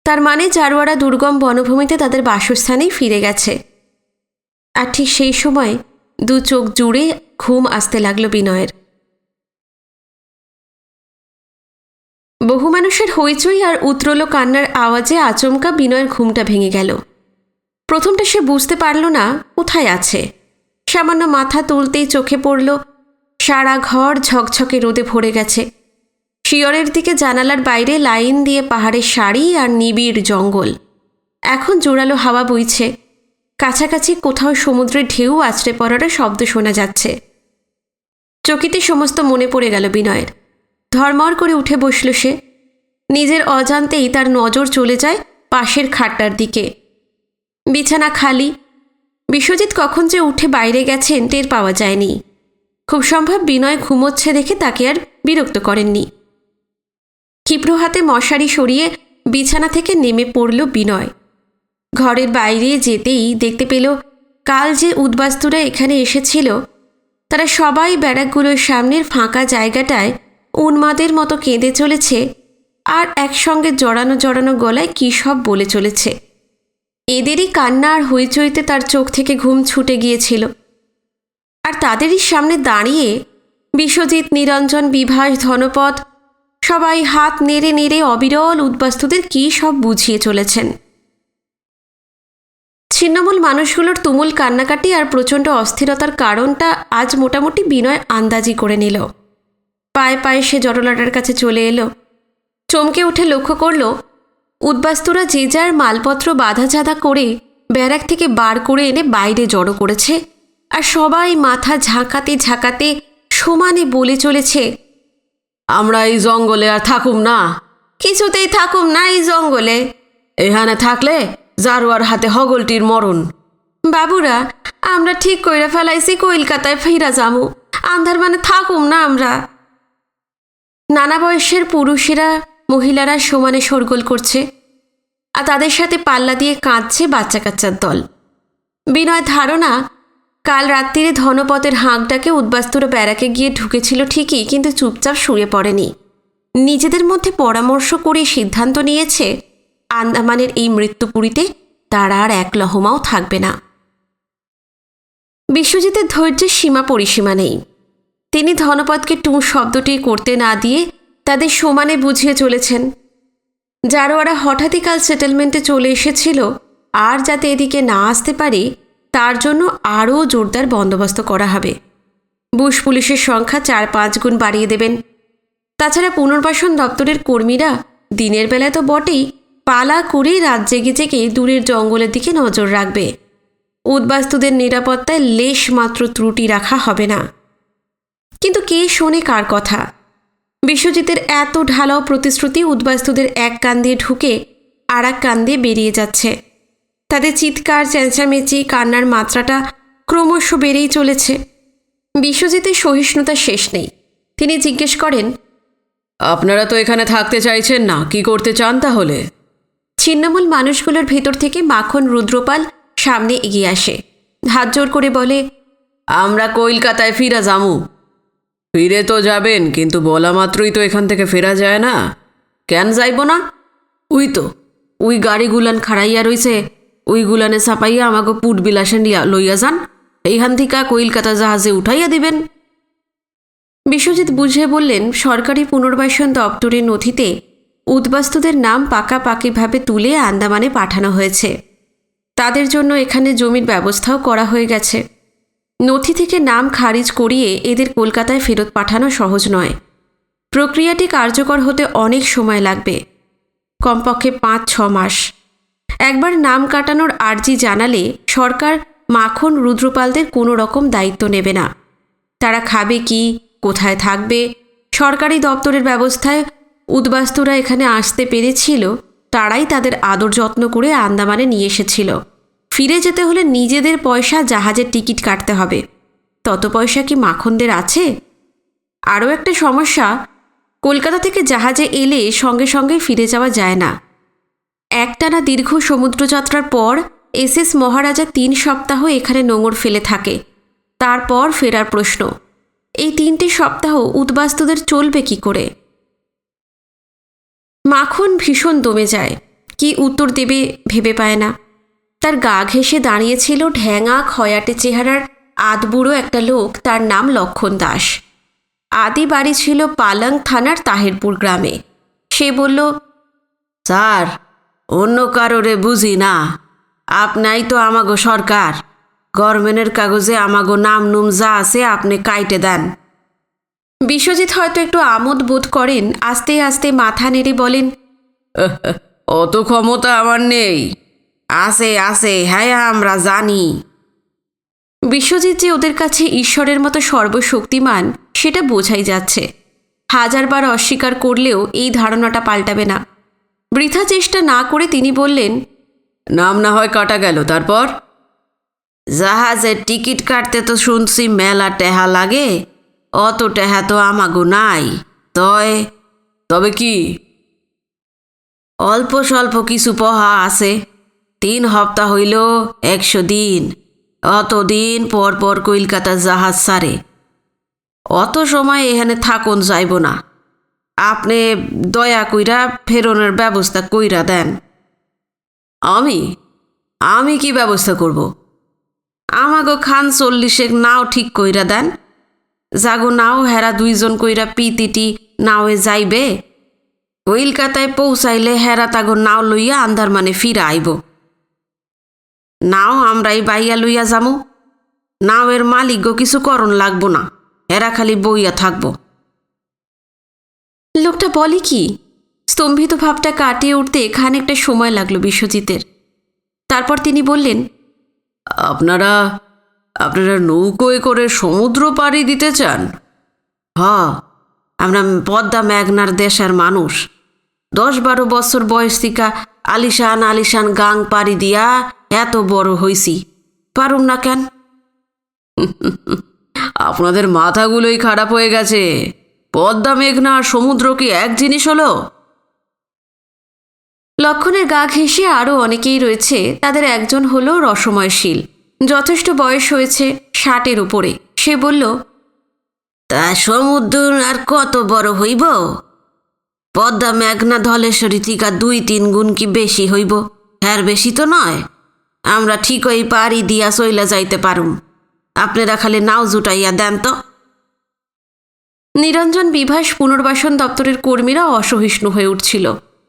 তার মানে জারোয়ারা দুর্গম বনভূমিতে তাদের বাসস্থানেই ফিরে গেছে। আর ঠিক সেই সময় দু চোখ জুড়ে ঘুম আসতে লাগলো বিনয়ের। বহু মানুষের হইচই আর উতরলো কান্নার আওয়াজে আচমকা বিনয়ের ঘুমটা ভেঙে গেল। প্রথমটা সে বুঝতে পারল না কোথায় আছে। সামান্য মাথা তুলতেই চোখে পড়ল সারা ঘর ঝকঝকে রোদে ভরে গেছে। শিয়রের দিকে জানালার বাইরে লাইন দিয়ে পাহাড়ের সারি আর নিবিড় জঙ্গল। এখন জোরালো হাওয়া বইছে, কাছাকাছি কোথাও সমুদ্রের ঢেউ আছড়ে পড়ার শব্দ শোনা যাচ্ছে। চকিতে সমস্ত মনে পড়ে গেল বিনয়ের। ধর্মর করে উঠে বসল সে। নিজের অজান্তেই তার নজর চলে যায় পাশের খাটটার দিকে। বিছানা খালি। বিশ্বজিৎ কখন যে উঠে বাইরে গেছেন টের পাওয়া যায়নি। খুব সম্ভব বিনয় ঘুমোচ্ছে দেখে তাকে আর বিরক্ত করেননি। ক্ষিপ্র হাতে মশারি সরিয়ে বিছানা থেকে নেমে পড়ল বিনয়। ঘরের বাইরে যেতেই দেখতে পেল কাল যে উদ্বাস্তুরা এখানে এসেছিল তারা সবাই ব্যারাকগুলোর সামনের ফাঁকা জায়গাটায় উন্মাদের মতো কেঁদে চলেছে আর একসঙ্গে জড়ানো জড়ানো গলায় কী সব বলে চলেছে। এদেরই কান্না আর হইচইতে তার চোখ থেকে ঘুম ছুটে গিয়েছিল। আর তাদেরই সামনে দাঁড়িয়ে বিশ্বজিৎ, নিরঞ্জন, বিভাস, ধনপদ সবাই হাত নেড়ে নেড়ে অবিরল উদ্বাস্তুদের কী সব বুঝিয়ে চলেছেন। ছিন্নমূল মানুষগুলোর তুমুল কান্নাকাটি আর প্রচণ্ড অস্থিরতার কারণটা আজ মোটামুটি বিনয় আন্দাজি করে নিল। পায়ে পায়ে সে জটলাটার কাছে চলে এলো। চমকে উঠে লক্ষ্য করল উদ্বাস্তুরা যে যার মালপত্র বাঁধা চাঁদা করে ব্যারাক থেকে বার করে এনে বাইরে জড়ো করেছে, আর সবাই মাথা ঝাঁকাতে ঝাঁকাতে সমানে বলে চলেছে, আমরা এই জঙ্গলে আর থাকুম না, কিছুতেই থাকুম না এই জঙ্গলে। এখানে থাকলে জারোয়ার হাতে হগলটির মরণ। বাবুরা, আমরা ঠিক কইরা ফেলাইছি কলকাতায় ফিরা যামু, আন্ধার মানে থাকুম না আমরা। নানা বয়সের পুরুষেরা মহিলারা সমানে শোরগোল করছে, আর তাদের সাথে পাল্লা দিয়ে কাঁদছে বাচ্চা কাচ্চার দল। বিনয় ধারণা কাল রাত্রিরে ধনপথের হাঁকডাকে উদ্বাস্তুরা ব্যারাকে গিয়ে ঢুকেছিল ঠিকই, কিন্তু চুপচাপ শুয়ে পড়েনি। নিজেদের মধ্যে পরামর্শ করে সিদ্ধান্ত নিয়েছে আন্দামানের এই মৃত্যুপুরীতে তারা আর এক লহমাও থাকবে না। বিশ্বজিতের ধৈর্যের সীমা পরিসীমা নেই। তিনি ধনপদকে টু শব্দটি করতে না দিয়ে তাদের সমানে বুঝিয়ে চলেছেন। জারোয়ারা হঠাৎই কাল সেটেলমেন্টে চলে এসেছিল, আর যাতে এদিকে না আসতে পারে তার জন্য আরও জোরদার বন্দোবস্ত করা হবে। বুশ পুলিশের সংখ্যা 4-5 গুণ বাড়িয়ে দেবেন। তাছাড়া পুনর্বাসন দপ্তরের কর্মীরা দিনের বেলায় তো বটেই, পালা করে রাত জেগে জেগে দূরের জঙ্গলের দিকে নজর রাখবে। উদ্বাস্তুদের নিরাপত্তায় লেশ মাত্র ত্রুটি রাখা হবে না। কিন্তু কে শোনে কার কথা? বিশ্বজিতের এত ঢালাও প্রতিশ্রুতি উদ্বাস্তুদের এক কান দিয়ে ঢুকে আর এক কান দিয়ে বেরিয়ে যাচ্ছে। তাদের চিৎকার, চেঁচামেচি, কান্নার মাত্রাটা ক্রমশ বেড়েই চলেছে। বিশ্বজিতের সহিষ্ণুতা শেষ নেই। তিনি জিজ্ঞেস করেন, আপনারা তো এখানে থাকতে চাইছেন না, কি করতে চান তাহলে? ছিন্নমূল মানুষগুলোর ভেতর থেকে মাখন রুদ্রপাল সামনে এগিয়ে আসে। হাত জোর করে বলে, আমরা কলকাতায় ফিরা যামু। ফিরে তো যাবেন, কিন্তু বলা মাত্রই তো এখান থেকে ফেরা যায় না। কেন যাইব না? ওই গাড়িগুলান খাড়াইয়া রইছে, ওইগুলানে চাপাইয়া আমাকে পুট বিলাসে লইয়া যান, এইখান থেকে কলকাতা জাহাজে উঠাইয়া দিবেন। বিশ্বজিৎ বুঝে বললেন, সরকারি পুনর্বাসন দপ্তরের নথিতে উদ্বাস্তুদের নাম পাকাপাকিভাবে তুলে আন্দামানে পাঠানো হয়েছে। তাদের জন্য এখানে জমির ব্যবস্থাও করা হয়ে গেছে। নথি থেকে নাম খারিজ করিয়ে এদের কলকাতায় ফেরত পাঠানো সহজ নয়। প্রক্রিয়াটি কার্যকর হতে অনেক সময় লাগবে, কমপক্ষে 5-6 মাস। একবার নাম কাটানোর আর্জি জানালে সরকার মাখন রুদ্রপালদের কোনো রকম দায়িত্ব নেবে না। তারা খাবে কি, কোথায় থাকবে, সরকারি দপ্তরের ব্যবস্থায় উদ্বাস্তুরা এখানে আসতে পেরেছিল, তারাই তাদের আদর যত্ন করে আন্দামানে নিয়ে এসেছিল। ফিরে যেতে হলে নিজেদের পয়সা জাহাজের টিকিট কাটতে হবে। তত পয়সা কি মাখনদের আছে? আরও একটা সমস্যা, কলকাতা থেকে জাহাজে এলে সঙ্গে সঙ্গে ফিরে যাওয়া যায় না। একটানা দীর্ঘ সমুদ্রযাত্রার পর এসএস মহারাজা 3 সপ্তাহ এখানে নোঙর ফেলে থাকে। তারপর ফেরার প্রশ্ন। এই 3টে সপ্তাহ উদ্বাস্তুদের চলবে কি করে? মাখন ভীষণ দমে যায়। কি উত্তর দেবে ভেবে পায় না। তার গা ঘেঁষে দাঁড়িয়েছিল ঢ্যাঙা খয়াটে চেহারার আধবুড়ো একটা লোক, তার নাম লক্ষণ দাস। আদি বাড়ি ছিল পালং থানার তাহেরপুর গ্রামে। সে বলল, স্যার, অন্য কারোরে বুঝি না, আপনাই তো আমাগো সরকার। গভর্নমেন্টের কাগজে আমাগো নাম নুম যা আছে আপনি কাইটে দেন। বিশ্বজিৎ হয়তো একটু আমোদ বোধ করেন। আস্তে আস্তে মাথা নেড়ে বলেন, অত ক্ষমতা আমার নেই। আছে আছে, হ্যাঁ আমরা জানি। বিশ্বজিৎ যে ওদের কাছে ঈশ্বরের মতো সর্বশক্তিমান সেটা বোঝাই যাচ্ছে। হাজারবার অস্বীকার করলেও এই ধারণাটা পাল্টাবে না। বৃথা চেষ্টা না করে তিনি বললেন, নাম না হয় কাটা গেল, তারপর? জাহাজের টিকিট কাটতে তো শুনছি মেলা টেহা লাগে। অত টেহা তো আমাগো নাই। তবে কি? অল্প স্বল্প কিছু পহা আছে। 3 সপ্তাহ হইল 100 দিন। অতদিন পর পর কলকাতা জাহাজ ছাড়ে। অত সময় এখানে থাকুন যাইব না। আপনি দয়া কইরা ফেরনের ব্যবস্থা কইরা দেন। আমি কি ব্যবস্থা করব? আমাগো খান 40 নাও ঠিক কইরা দেন। জাগো নাও হেরা 2 জন কইরা পিতিটি নাওয়ে যাইবে। কলকাতায় পৌঁছাইলে হেরা তাগো নাও লইয়া আন্ধার মানে ফিরা আইব। নাও আমরাই বাইয়া লইয়া যামু। নাওয়ের মালিকগো কিছু করণ লাগবো না, এরা খালি বইয়া থাকবো। লোকটা বলে কি? স্তম্ভিত ভাবটা কাটিয়ে উঠতে খানিকটা সময় লাগলো বিশ্বজিতের। তারপর তিনি বললেন, আপনারা নৌকোয় করে সমুদ্র পাড়ি দিতে চান? আমরা পদ্মা মেঘনার দেশের মানুষ। 10-12 বছর বয়স থেকে আলিশান গাং পাড়ি দিয়া এত বড় হইছি। পারুম না কেন? আপনাদের মাথাগুলোই খারাপ হয়ে গেছে। পদ্মা মেঘনা আর সমুদ্র কি এক জিনিস হলো? লক্ষণের গা ঘেঁষে আরও অনেকেই রয়েছে। তাদের একজন হলো রসময়শীল। যথেষ্ট বয়স হয়েছে, 60-এর উপরে। সে বলল, তা সমুদ্র আর কত বড় হইব? পদ্মা মেঘনা ধলেশ্বরী থেকে 2-3 গুণ কি বেশি হইব? হ্যার বেশি তো নয়। আমরা ঠিকই পাড়ি দিয়া চইলা যাইতে পারুম। আপনারা খালি নাও জুটাইয়া দেন তো। নিরঞ্জন বিভাস পুনর্বাসন দপ্তরের কর্মীরা অসহিষ্ণু হয়ে উঠছিল।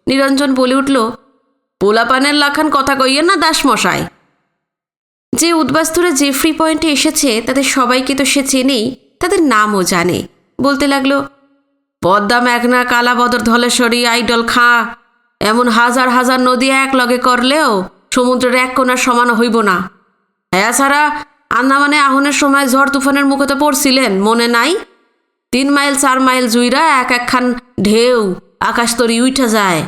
নিরঞ্জন বলে উঠল, পোলাপানের লাখান কথা কইয়েন না দাসমশাই। যে উদ্বাস্তুরা জেফ্রি পয়েন্টে এসেছে তাদের সবাইকে তো সে চেনেই, তাদের নামও জানে। বলতে লাগলো, পদ্মা মেঘনা কালাবদর ধলেশ্বরী আইডল খাঁ এমন হাজার হাজার নদী এক লগে করলেও সমুদ্রের এক কোণার সমান হইব না। হ্যাঁ ছাড়া আন্দামানে আহনের সময় ঝড় তুফানের মুখে তো পড়ছিলেন, মনে নাই? 3 মাইল 4 মাইল জুইরা একখান ঢেউ আকাশতরি উঠা যায়।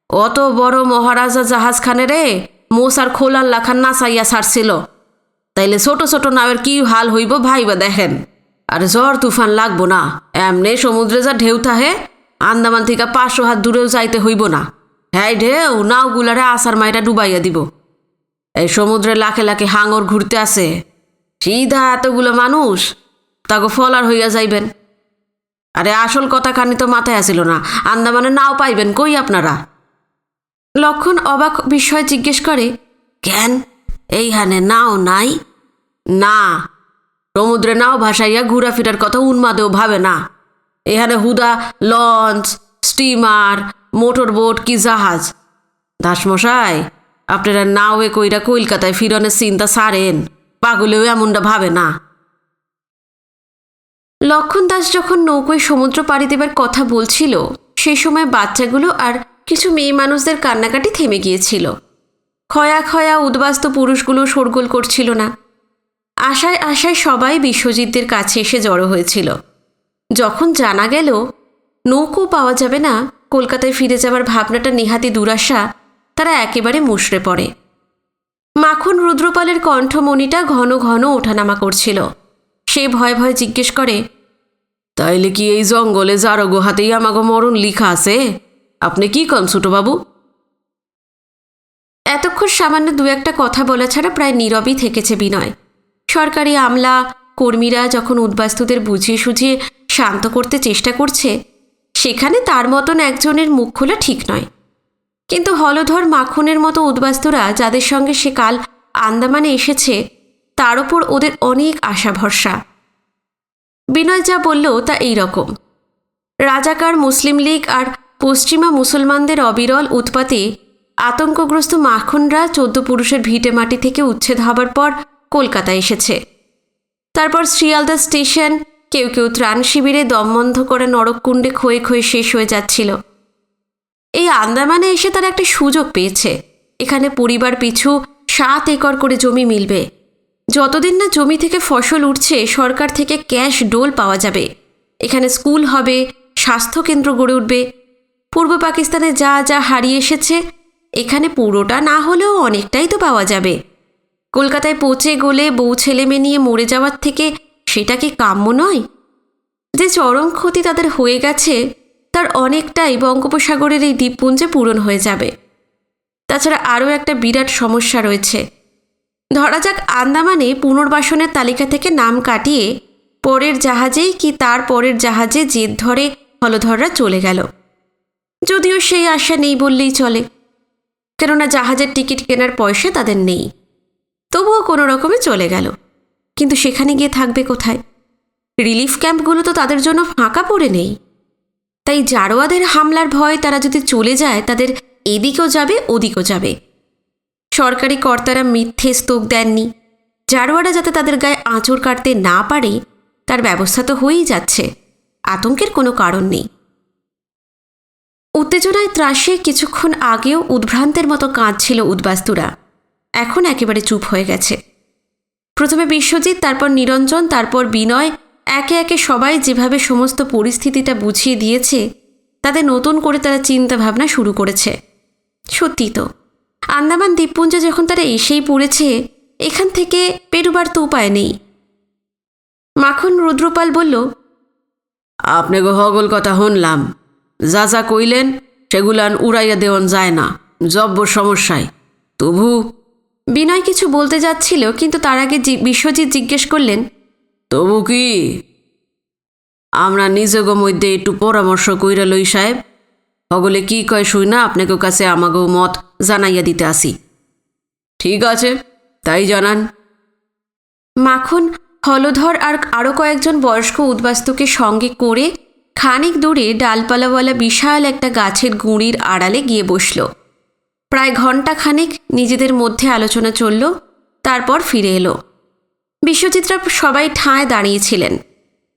অত বড় মহারাজা জাহাজখানেরে মোসার খোলার লাখান নাচাইয়া ছাড়ছিল। তাইলে ছোট ছোট নাওয়ের কি হাল হইব ভাইবা দেখেন। আর ঝড় তুফান লাগবো না, এমনি সমুদ্রে যা ঢেউ থাহে আন্দামান থেকে 500 হাত দূরেও যাইতে হইব না। হ্যাঁ ঢেউ নাওগুলারে আসার মাইটা ডুবাইয়া দিব। এই সমুদ্রে লাখে লাখে হাঙর ঘুরতে আছে। সিধা এতগুলো মানুষ তাকে ফলার হইয়া যাইবেন। আরে আসল কথা খানি তো মাথায় আসিল না। আন্দামানে নাও পাইবেন কই আপনারা? লক্ষণ অবাক বিস্ময়ে জিজ্ঞেস করে, কেন এইখানে নাও নাই? না, সমুদ্রে নাও ভাসাইয়া ঘুরাফিরার কথা উন্মাদেও ভাবে না। এখানে হুদা লঞ্চ, স্টিমার, মোটর বোট কি জাহাজ। দাসমশাই, আপনারা নাওয়ে কইরা কলকাতায় ফিরনের চিন্তা ছাড়েন। পাগলেও এমনটা ভাবে না। লক্ষণ দাস যখন নৌকোয় সমুদ্র পাড়ি দেবার কথা বলছিল সেই সময় বাচ্চাগুলো আর কিছু মেয়ে মানুষদের কান্নাকাটি থেমে গিয়েছিল। খয়া খয়া উদ্বাস্তু পুরুষগুলো শোরগোল করছিল না। আশায় আশায় সবাই বিশ্বজিৎদের কাছে এসে জড়ো হয়েছিল। যখন জানা গেল নৌকো পাওয়া যাবে না, কলকাতায় ফিরে যাবার ভাবনাটা নেহাতি দুরাশা, তারা একেবারে মুষড়ে পড়ে। মাখন রুদ্রপালের কণ্ঠমণিটা ঘন ঘন ওঠানামা করছিল। সে ভয়ে ভয়ে জিজ্ঞেস করে, তাইলে কি এই জঙ্গলে যারো গুহাতেই আমাগো মরণ লিখা আছে? আপনি কি কন ছোটবাবু? এতক্ষণ সামান্য দু একটা কথা বলা ছাড়া প্রায় নীরবই থেকেছে বিনয়। সরকারি আমলা কর্মীরা যখন উদ্বাস্তুদের বুঝিয়ে সুঝিয়ে শান্ত করতে চেষ্টা করছে, সেখানে তার মতন একজনের মুখ খোলা ঠিক নয়। কিন্তু হলধর মাখনের মতো উদ্বাস্তুরা যাদের সঙ্গে সে কাল আন্দামানে এসেছে, তার ওপর ওদের অনেক আশা ভরসা। বিনয় যা বলল তা এই রকম। রাজাকার মুসলিম লীগ আর পশ্চিমা মুসলমানদের অবিরল উৎপাতে আতঙ্কগ্রস্ত মাখনরা 14 পুরুষের ভিটে মাটি থেকে উচ্ছেদ হবার পর কলকাতায় এসেছে। তারপর শিয়ালদা স্টেশন, কেউ কেউ ত্রাণ শিবিরে দমবন্ধ করে নরককুণ্ডে ক্ষয়ে ক্ষয়ে শেষ হয়ে যাচ্ছিল। এই আন্দামানে এসে তারা একটা সুযোগ পেয়েছে। এখানে পরিবার পিছু 7 একর করে জমি মিলবে। যতদিন না জমি থেকে ফসল উঠছে, সরকার থেকে ক্যাশ ডোল পাওয়া যাবে। এখানে স্কুল হবে, স্বাস্থ্যকেন্দ্র গড়ে উঠবে। পূর্ব পাকিস্তানে যা যা হারিয়ে এসেছে, এখানে পুরোটা না হলেও অনেকটাই তো পাওয়া যাবে। কলকাতায় পচে গলে বউ ছেলে মেয়ে নিয়ে মরে যাওয়ার থেকে সেটা কি কাম্য নয়? যে চরম ক্ষতি তাদের হয়ে গেছে, তার অনেকটাই বঙ্গোপসাগরের এই দ্বীপপুঞ্জে পূরণ হয়ে যাবে। তাছাড়া আরও একটা বিরাট সমস্যা রয়েছে। ধরা যাক আন্দামানে পুনর্বাসনের তালিকা থেকে নাম কাটিয়ে পরের জাহাজেই কি তার পরের জাহাজে জেদ ধরে হলধররা চলে গেল। যদিও সেই আশা নেই বললেই চলে, কেননা জাহাজের টিকিট কেনার পয়সা তাদের নেই। তবুও কোনো রকমে চলে গেল। কিন্তু সেখানে গিয়ে থাকবে কোথায়? রিলিফ ক্যাম্পগুলো তো তাদের জন্য ফাঁকা পড়ে নেই। তাই জারোয়াদের হামলার ভয় তারা যদি চলে যায়, তাদের এদিকেও যাবে ওদিকেও যাবে। সরকারি কর্তারা মিথ্যে স্তোক দেননি। জারোয়ারা যাতে তাদের গায়ে আঁচড় কাটতে না পারে, তার ব্যবস্থা তো হয়েই যাচ্ছে। আতঙ্কের কোনো কারণ নেই। উত্তেজনায় ত্রাসে কিছুক্ষণ আগেও উদ্ভ্রান্তের মতো কাঁদছিল উদ্বাস্তুরা। এখন একেবারে চুপ হয়ে গেছে। প্রথমে বিশ্বজিৎ, তারপর নিরঞ্জন, তারপর বিনয়, একে একে সবাই যেভাবে সমস্ত পরিস্থিতিটা বুঝিয়ে দিয়েছে, তাতে নতুন করে তারা চিন্তা ভাবনা শুরু করেছে। সত্যি তো, আন্দামান দ্বীপপুঞ্জে যখন তারা এসেই পড়েছে, এখান থেকে পেরুবার তো উপায় নেই। মাখন রুদ্রপাল বলল, আপনি গো হগল কথা শুনলাম। যা যা কইলেন সেগুলান উড়াইয়া দেওয়ান যায় না, জব্বর সমস্যায়। তবু বিনয় কিছু বলতে যাচ্ছিল, কিন্তু তার আগে বিশ্বজিৎ জিজ্ঞেস করলেন, তবু কি? আমরা নিজেগো মধ্যে একটু পরামর্শ কইরা লই সাহেব। হগলে কি কয় শুই না আপনাকে কাছে আমাগো মত জানাইয়া দিতে আসি। ঠিক আছে, তাই জানান। মাখন হলধর আর আরও কয়েকজন বয়স্ক উদ্বাস্তুকে সঙ্গে করে খানিক দূরে ডালপালাওয়ালা বিশাল একটা গাছের গুঁড়ির আড়ালে গিয়ে বসল। প্রায় ঘণ্টাখানেক নিজেদের মধ্যে আলোচনা চলল, তারপর ফিরে এলো। বিশ্বজিৎরা সবাই ঠায় দাঁড়িয়েছিলেন।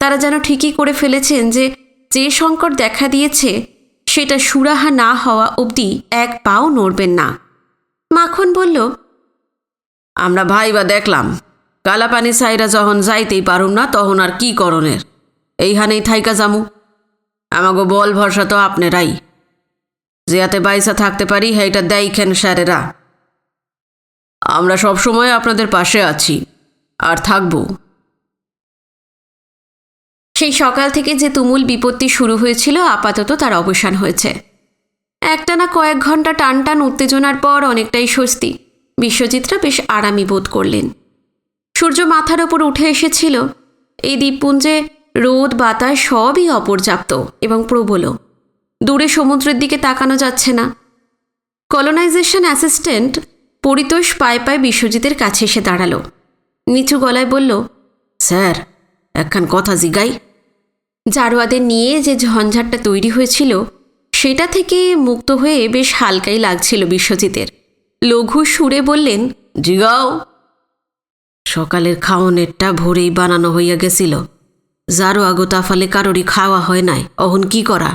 তারা যেন ঠিকই করে ফেলেছেন যে যে সংকট দেখা দিয়েছে, সেটা সুরাহা না হওয়া অবধি এক পাও নড়বেন না। মাখন বলল, আমরা ভাইবা দেখলাম, কালাপানি সাইরা যখন যাইতেই পারুম না, তখন আর কি করণের? এইখানেই থাইকা যামু। আমাগো বল ভরসা তো আপনারাই। যেয়াতে বাইসা থাকতে পারি সেইটা দেইখেন স্যারেরা। আমরা সবসময় আপনাদের পাশে আছি আর থাকব। সেই সকাল থেকে যে তুমুল বিপত্তি শুরু হয়েছিল, আপাতত তার অবসান হয়েছে। একটানা কয়েক ঘন্টা টান টান উত্তেজনার পর অনেকটাই স্বস্তি। বিশ্বজিৎরা বেশ আরামই বোধ করলেন। সূর্য মাথার ওপর উঠে এসেছিল। এই দ্বীপপুঞ্জে রোদ বাতাস সবই অপর্যাপ্ত এবং প্রবল। দূরে সমুদ্রের দিকে তাকানো যাচ্ছে না। কলোনাইজেশন অ্যাসিস্ট্যান্ট পরিতোষ পায়ে পায়ে বিশ্বজিতের কাছে এসে দাঁড়ালো। নিচু গলায় বলল, স্যার, একখান কথা জিগাই। জারোয়াদের নিয়ে যে ঝঞ্ঝাটটা তৈরি হয়েছিল, সেটা থেকে মুক্ত হয়ে বেশ হালকাই লাগছিল বিশ্বজিতের। লঘু সুরে বললেন, জিগাও। সকালের খাওয়ানেরটা ভোরেই বানানো হইয়া গেছিল। যারও আগোতা ফালে কারোরই খাওয়া হয় নাই। অহন কি করা?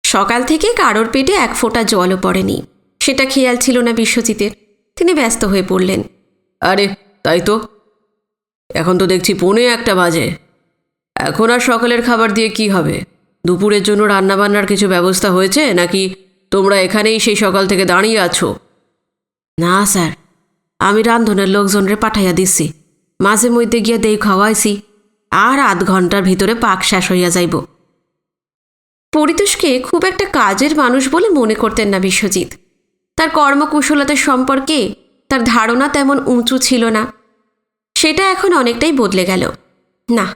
সকাল থেকে কারোর পেটে এক ফোঁটা জলও পড়েনি। সেটা খেয়াল ছিল না বিশ্বজিতের। তিনি ব্যস্ত হয়ে পড়লেন। আরে তাই তো, এখন তো দেখছি 1:45 বাজে। এখন আর সকালের খাবার দিয়ে কি হবে? দুপুরের জন্য রান্নাবান্নার কিছু ব্যবস্থা হয়েছে নাকি তোমরা এখানেই সেই সকাল থেকে দাঁড়িয়ে আছো? না স্যার, আমি রান্ধনের লোকজনরে পাঠাইয়া দিছি, মাঝে মধ্যে গিয়া দেই খাওয়াইছি, আর ৮ ঘন্টার ভিতরে পাক শেষ হইয়া যাইব। পরিতোষকে খুব একটা কাজের মানুষ বলে মনে করতেন না বিশ্বজিৎ। তার কর্মকুশলতার সম্পর্কে তার ধারণা তেমন উঁচু ছিল না। সেটা এখন অনেকটাই বদলে গেল। না,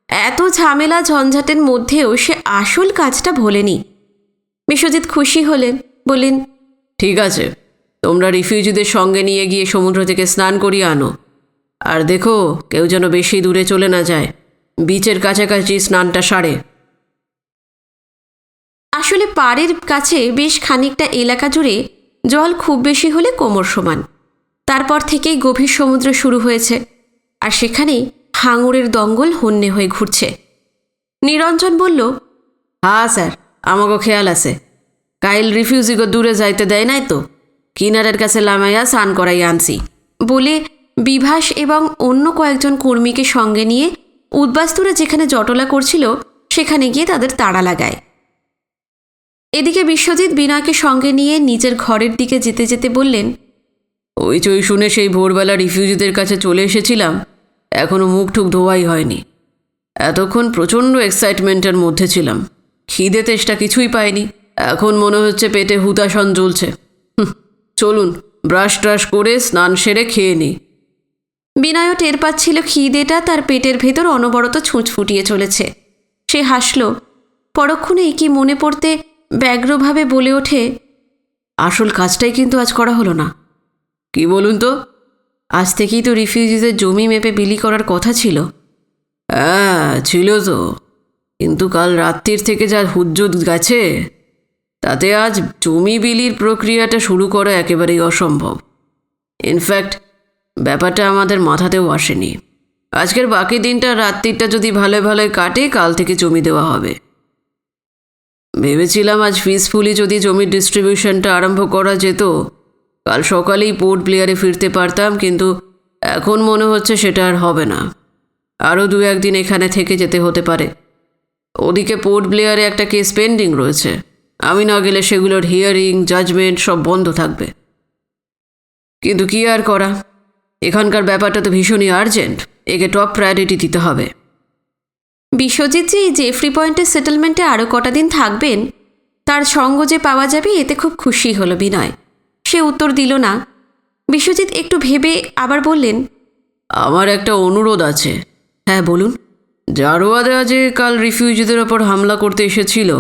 এত ঝামেলা ঝঞ্ঝাটের মধ্যেও সে আসল কাজটা ভোলেনি। বিশ্বজিৎ খুশি হলেন, বললেন, ঠিক আছে, তোমরা রিফিউজিদের সঙ্গে নিয়ে গিয়ে সমুদ্র থেকে স্নান করিয়ে আনো। আর দেখো কেউ যেন বেশি দূরে চলে না যায়, বিচের কাছাকাছি স্নানটা সারে। আসলে পাড়ের কাছে বেশ খানিকটা এলাকা জুড়ে জল খুব বেশি হলে কোমর সমান। তারপর থেকেই গভীর সমুদ্র শুরু হয়েছে, আর সেখানে হাঙরের দঙ্গল হন্যে হয়ে ঘুরছে। নিরঞ্জন বলল, হ্যাঁ স্যার, আমাকে খেয়াল আছে। কাইল রিফিউজিকে দূরে যাইতে দেয় নাই তো, কিনারের কাছে লামাইয়া স্নান করাই আনছি। বলে বিভাস এবং অন্য কয়েকজন কর্মীকে সঙ্গে নিয়ে উদ্বাস্তুরা যেখানে জটলা করছিল সেখানে গিয়ে তাদের তাড়া লাগায়। এদিকে বিশ্বজিৎ বিনয়কে সঙ্গে নিয়ে নিজের ঘরের দিকে যেতে যেতে বললেন, ওই চই শুনে সেই ভোরবেলা রিফিউজিদের কাছে চলে এসেছিলাম, এখনও মুখ টুক ধোয়াই হয়নি। এতক্ষণ প্রচণ্ড এক্সাইটমেন্টের মধ্যে ছিলাম, খিদে তেষ্টা কিছুই পাইনি। এখন মনে হচ্ছে পেটে হুতাশন জ্বলছে। চলুন ব্রাশ ট্রাশ করে স্নান সেরে খেয়ে নিই। বিনয়ও টের পাচ্ছিল খিদেটা তার পেটের ভেতর অনবরত ছুঁচ ফুটিয়ে চলেছে। সে হাসল। পরক্ষণেই কি মনে পড়তে ব্যগ্রভাবে বলে ওঠে, আসল কাজটাই কিন্তু আজ করা হলো না। কি বলুন তো? আজ থেকেই তো রিফিউজিদের জমি মেপে বিলি করার কথা ছিল। হ্যাঁ ছিল তো, কিন্তু কাল রাত্রির থেকে যা হুজ্জুত গেছে, তাতে আজ জমি বিলির প্রক্রিয়াটা শুরু করা একেবারেই অসম্ভব। ইনফ্যাক্ট ব্যাপারটা আমাদের মাথাতেও আসেনি। আজকের বাকি দিনটা রাত্রিটা যদি ভালো ভালো কাটে, কাল থেকে জমি দেওয়া হবে। ভেবেছিলাম আজ পিসফুলি যদি জমির ডিস্ট্রিবিউশনটা আরম্ভ করা যেত, কাল সকালেই পোর্ট ব্লেয়ারে ফিরতে পারতাম, কিন্তু এখন মনে হচ্ছে সেটা আর হবে না। আরও 2-1 দিন এখানে থেকে যেতে হতে পারে। ওদিকে পোর্ট ব্লেয়ারে একটা কেস পেন্ডিং রয়েছে, আমি না গেলে সেগুলোর হিয়ারিং জাজমেন্ট সব বন্ধ থাকবে। কিন্তু কি আর করা, এখানকার ব্যাপারটা তো ভীষণই আর্জেন্ট, একে টপ প্রায়োরিটি দিতে হবে। বিশ্বজিৎ যে এই জেফ্রি পয়েন্টের সেটেলমেন্টে আরও কটা দিন থাকবেন, তার সঙ্গ যে পাওয়া যাবে, এতে খুব খুশি হলো বিনয়। সে উত্তর দিল না। বিশ্বজিৎ একটু ভেবে আবার বললেন, আমার একটা অনুরোধ আছে। হ্যাঁ বলুন। জারোয়াদা যে কাল রিফিউজিদের ওপর হামলা করতে এসেছিল,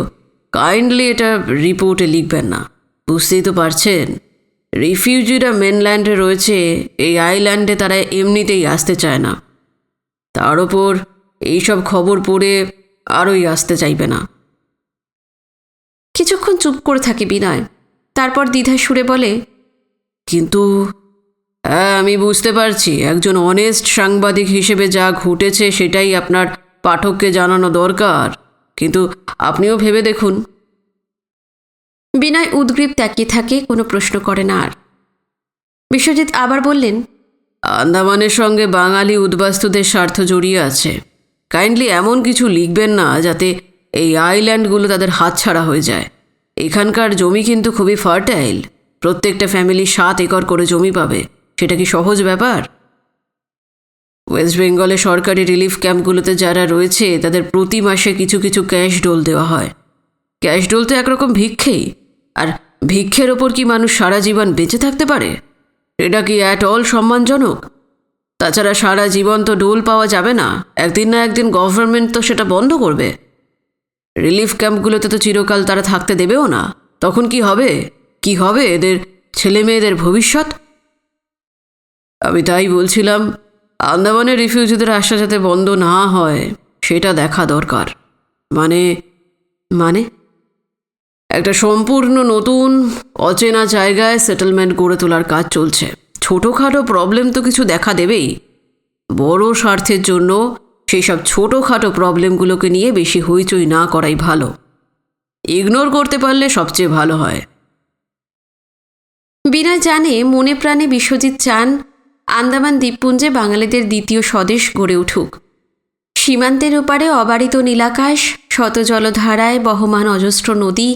কাইন্ডলি এটা রিপোর্টে লিখবেন না। বুঝতেই তো পারছেন, রিফিউজিরা মেনল্যান্ডে রয়েছে, এই আইল্যান্ডে তারা এমনিতেই আসতে চায় না। তার ওপর এইসব খবর পড়ে আরোই আসতে চাইবে না। কিছুক্ষণ চুপ করে থাকে বিনয়, তারপর দ্বিধা সুরে বলে, কিন্তু হ্যাঁ আমি বুঝতে পারছি, একজন অনেস্ট সাংবাদিক হিসেবে যা ঘটেছে সেটাই আপনার পাঠককে জানানো দরকার, কিন্তু আপনিও ভেবে দেখুন। বিনয় উদ্গ্রীব তাকিয়ে থাকে, কোনো প্রশ্ন করে না আর। বিশ্বজিৎ আবার বললেন, আন্দামানের সঙ্গে বাঙালি উদ্বাস্তুদের স্বার্থ জড়িয়ে আছে। কাইন্ডলি এমন কিছু লিখবেন না যাতে এই আইল্যান্ডগুলো তাদের হাতছাড়া হয়ে যায়। এখানকার জমি কিন্তু খুবই ফার্টাইল, প্রত্যেকটা ফ্যামিলি 7 একর করে জমি পাবে। সেটা কি সহজ ব্যাপার? ওয়েস্ট বেঙ্গলে সরকারি রিলিফ ক্যাম্পগুলোতে যারা রয়েছে, তাদের প্রতি মাসে কিছু কিছু ক্যাশ ডোল দেওয়া হয়। ক্যাশ ডোল তো একরকম ভিক্ষেই, আর ভিক্ষের ওপর কি মানুষ সারা জীবন বেঁচে থাকতে পারে? এটা কি অ্যাট অল সম্মানজনক? তাছাড়া সারা জীবন তো ডোল পাওয়া যাবে না, একদিন না একদিন গভর্নমেন্ট তো সেটা বন্ধ করবে। রিলিফ ক্যাম্পগুলোতে তো চিরকাল তারা থাকতে দেবেও না। তখন কি হবে? কি হবে এদের ছেলে মেয়েদের ভবিষ্যৎ? আমি তাই বলছিলাম, আন্দামানের রিফিউজিদের আসা যাতে বন্ধ না হয় সেটা দেখা দরকার। মানে একটা সম্পূর্ণ নতুন অচেনা জায়গায় সেটেলমেন্ট গড়ে তোলার কাজ চলছে। ছোটোখাটো প্রবলেম তো কিছু দেখা দেবেই। বড় স্বার্থের জন্য সেই সব ছোটোখাটো প্রবলেমগুলোকে নিয়ে বেশি হইচই না করাই ভালো। ইগনোর করতে পারলে সবচেয়ে ভালো হয়। বিনয় জানে মনে প্রাণে বিশ্বজিৎ চান আন্দামান দ্বীপপুঞ্জে বাঙালিদের দ্বিতীয় স্বদেশ গড়ে উঠুক। সীমান্তের ওপারে অবারিত নীলাকাশ, শত জলধারায় বহমান অজস্র নদী,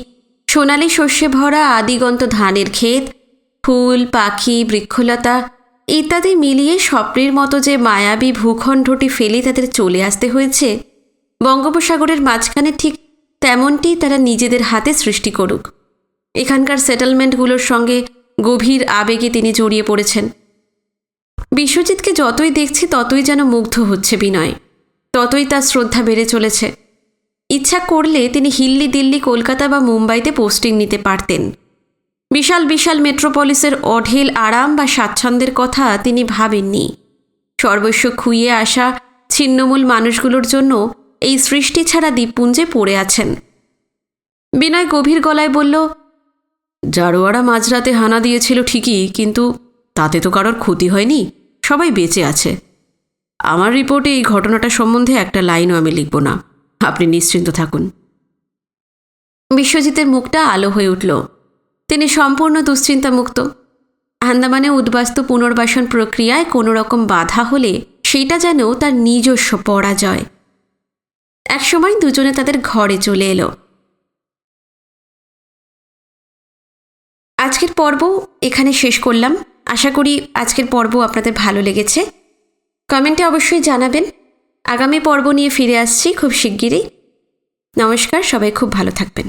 সোনালি শস্যে ভরা আদিগন্ত ধানের ক্ষেত, ফুল পাখি বৃক্ষলতা, ইত্যাদি মিলিয়ে স্বপ্নের মতো যে মায়াবী ভূখণ্ডটি ফেলে তাদের চলে আসতে হয়েছে, বঙ্গোপসাগরের মাঝখানে ঠিক তেমনটি তারা নিজেদের হাতে সৃষ্টি করুক। এখানকার সেটেলমেন্টগুলোর সঙ্গে গভীর আবেগে তিনি জড়িয়ে পড়েছেন। বিশ্বজিৎকে যতই দেখছি ততই যেন মুগ্ধ হচ্ছে বিনয়, ততই তার শ্রদ্ধা বেড়ে চলেছে। ইচ্ছা করলে তিনি দিল্লি, কলকাতা বা মুম্বাইতে পোস্টিং নিতে পারতেন। বিশাল বিশাল মেট্রোপলিসের অঢেল আরাম বা স্বাচ্ছন্দ্যের কথা তিনি ভাবেননি। সর্বস্ব খুইয়ে আসা ছিন্নমূল মানুষগুলোর জন্য এই সৃষ্টি ছাড়া দ্বীপপুঞ্জে পড়ে আছেন। বিনয় গভীর গলায় বলল, জারোয়ারা মাঝরাতে হানা দিয়েছিল ঠিকই, কিন্তু তাতে তো কারোর ক্ষতি হয়নি, সবাই বেঁচে আছে। আমার রিপোর্টে এই ঘটনাটা সম্বন্ধে একটা লাইনও আমি লিখব না, আপনি নিশ্চিন্ত থাকুন। বিশ্বজিতের মুখটা আলো হয়ে উঠল। তিনি সম্পূর্ণ দুশ্চিন্তামুক্ত। আন্দামানে উদ্বাস্তু পুনর্বাসন প্রক্রিয়ায় কোনো রকম বাধা হলে সেইটা যেন তার নিজস্ব পরাজয়। একসময় দুজনে তাদের ঘরে চলে এলো। আজকের পর্ব এখানে শেষ করলাম। আশা করি আজকের পর্ব আপনাদের ভালো লেগেছে। কমেন্টে অবশ্যই জানাবেন। আগামী পর্ব নিয়ে ফিরে আসছি খুব শিগগিরই। নমস্কার, সবাই খুব ভালো থাকবেন।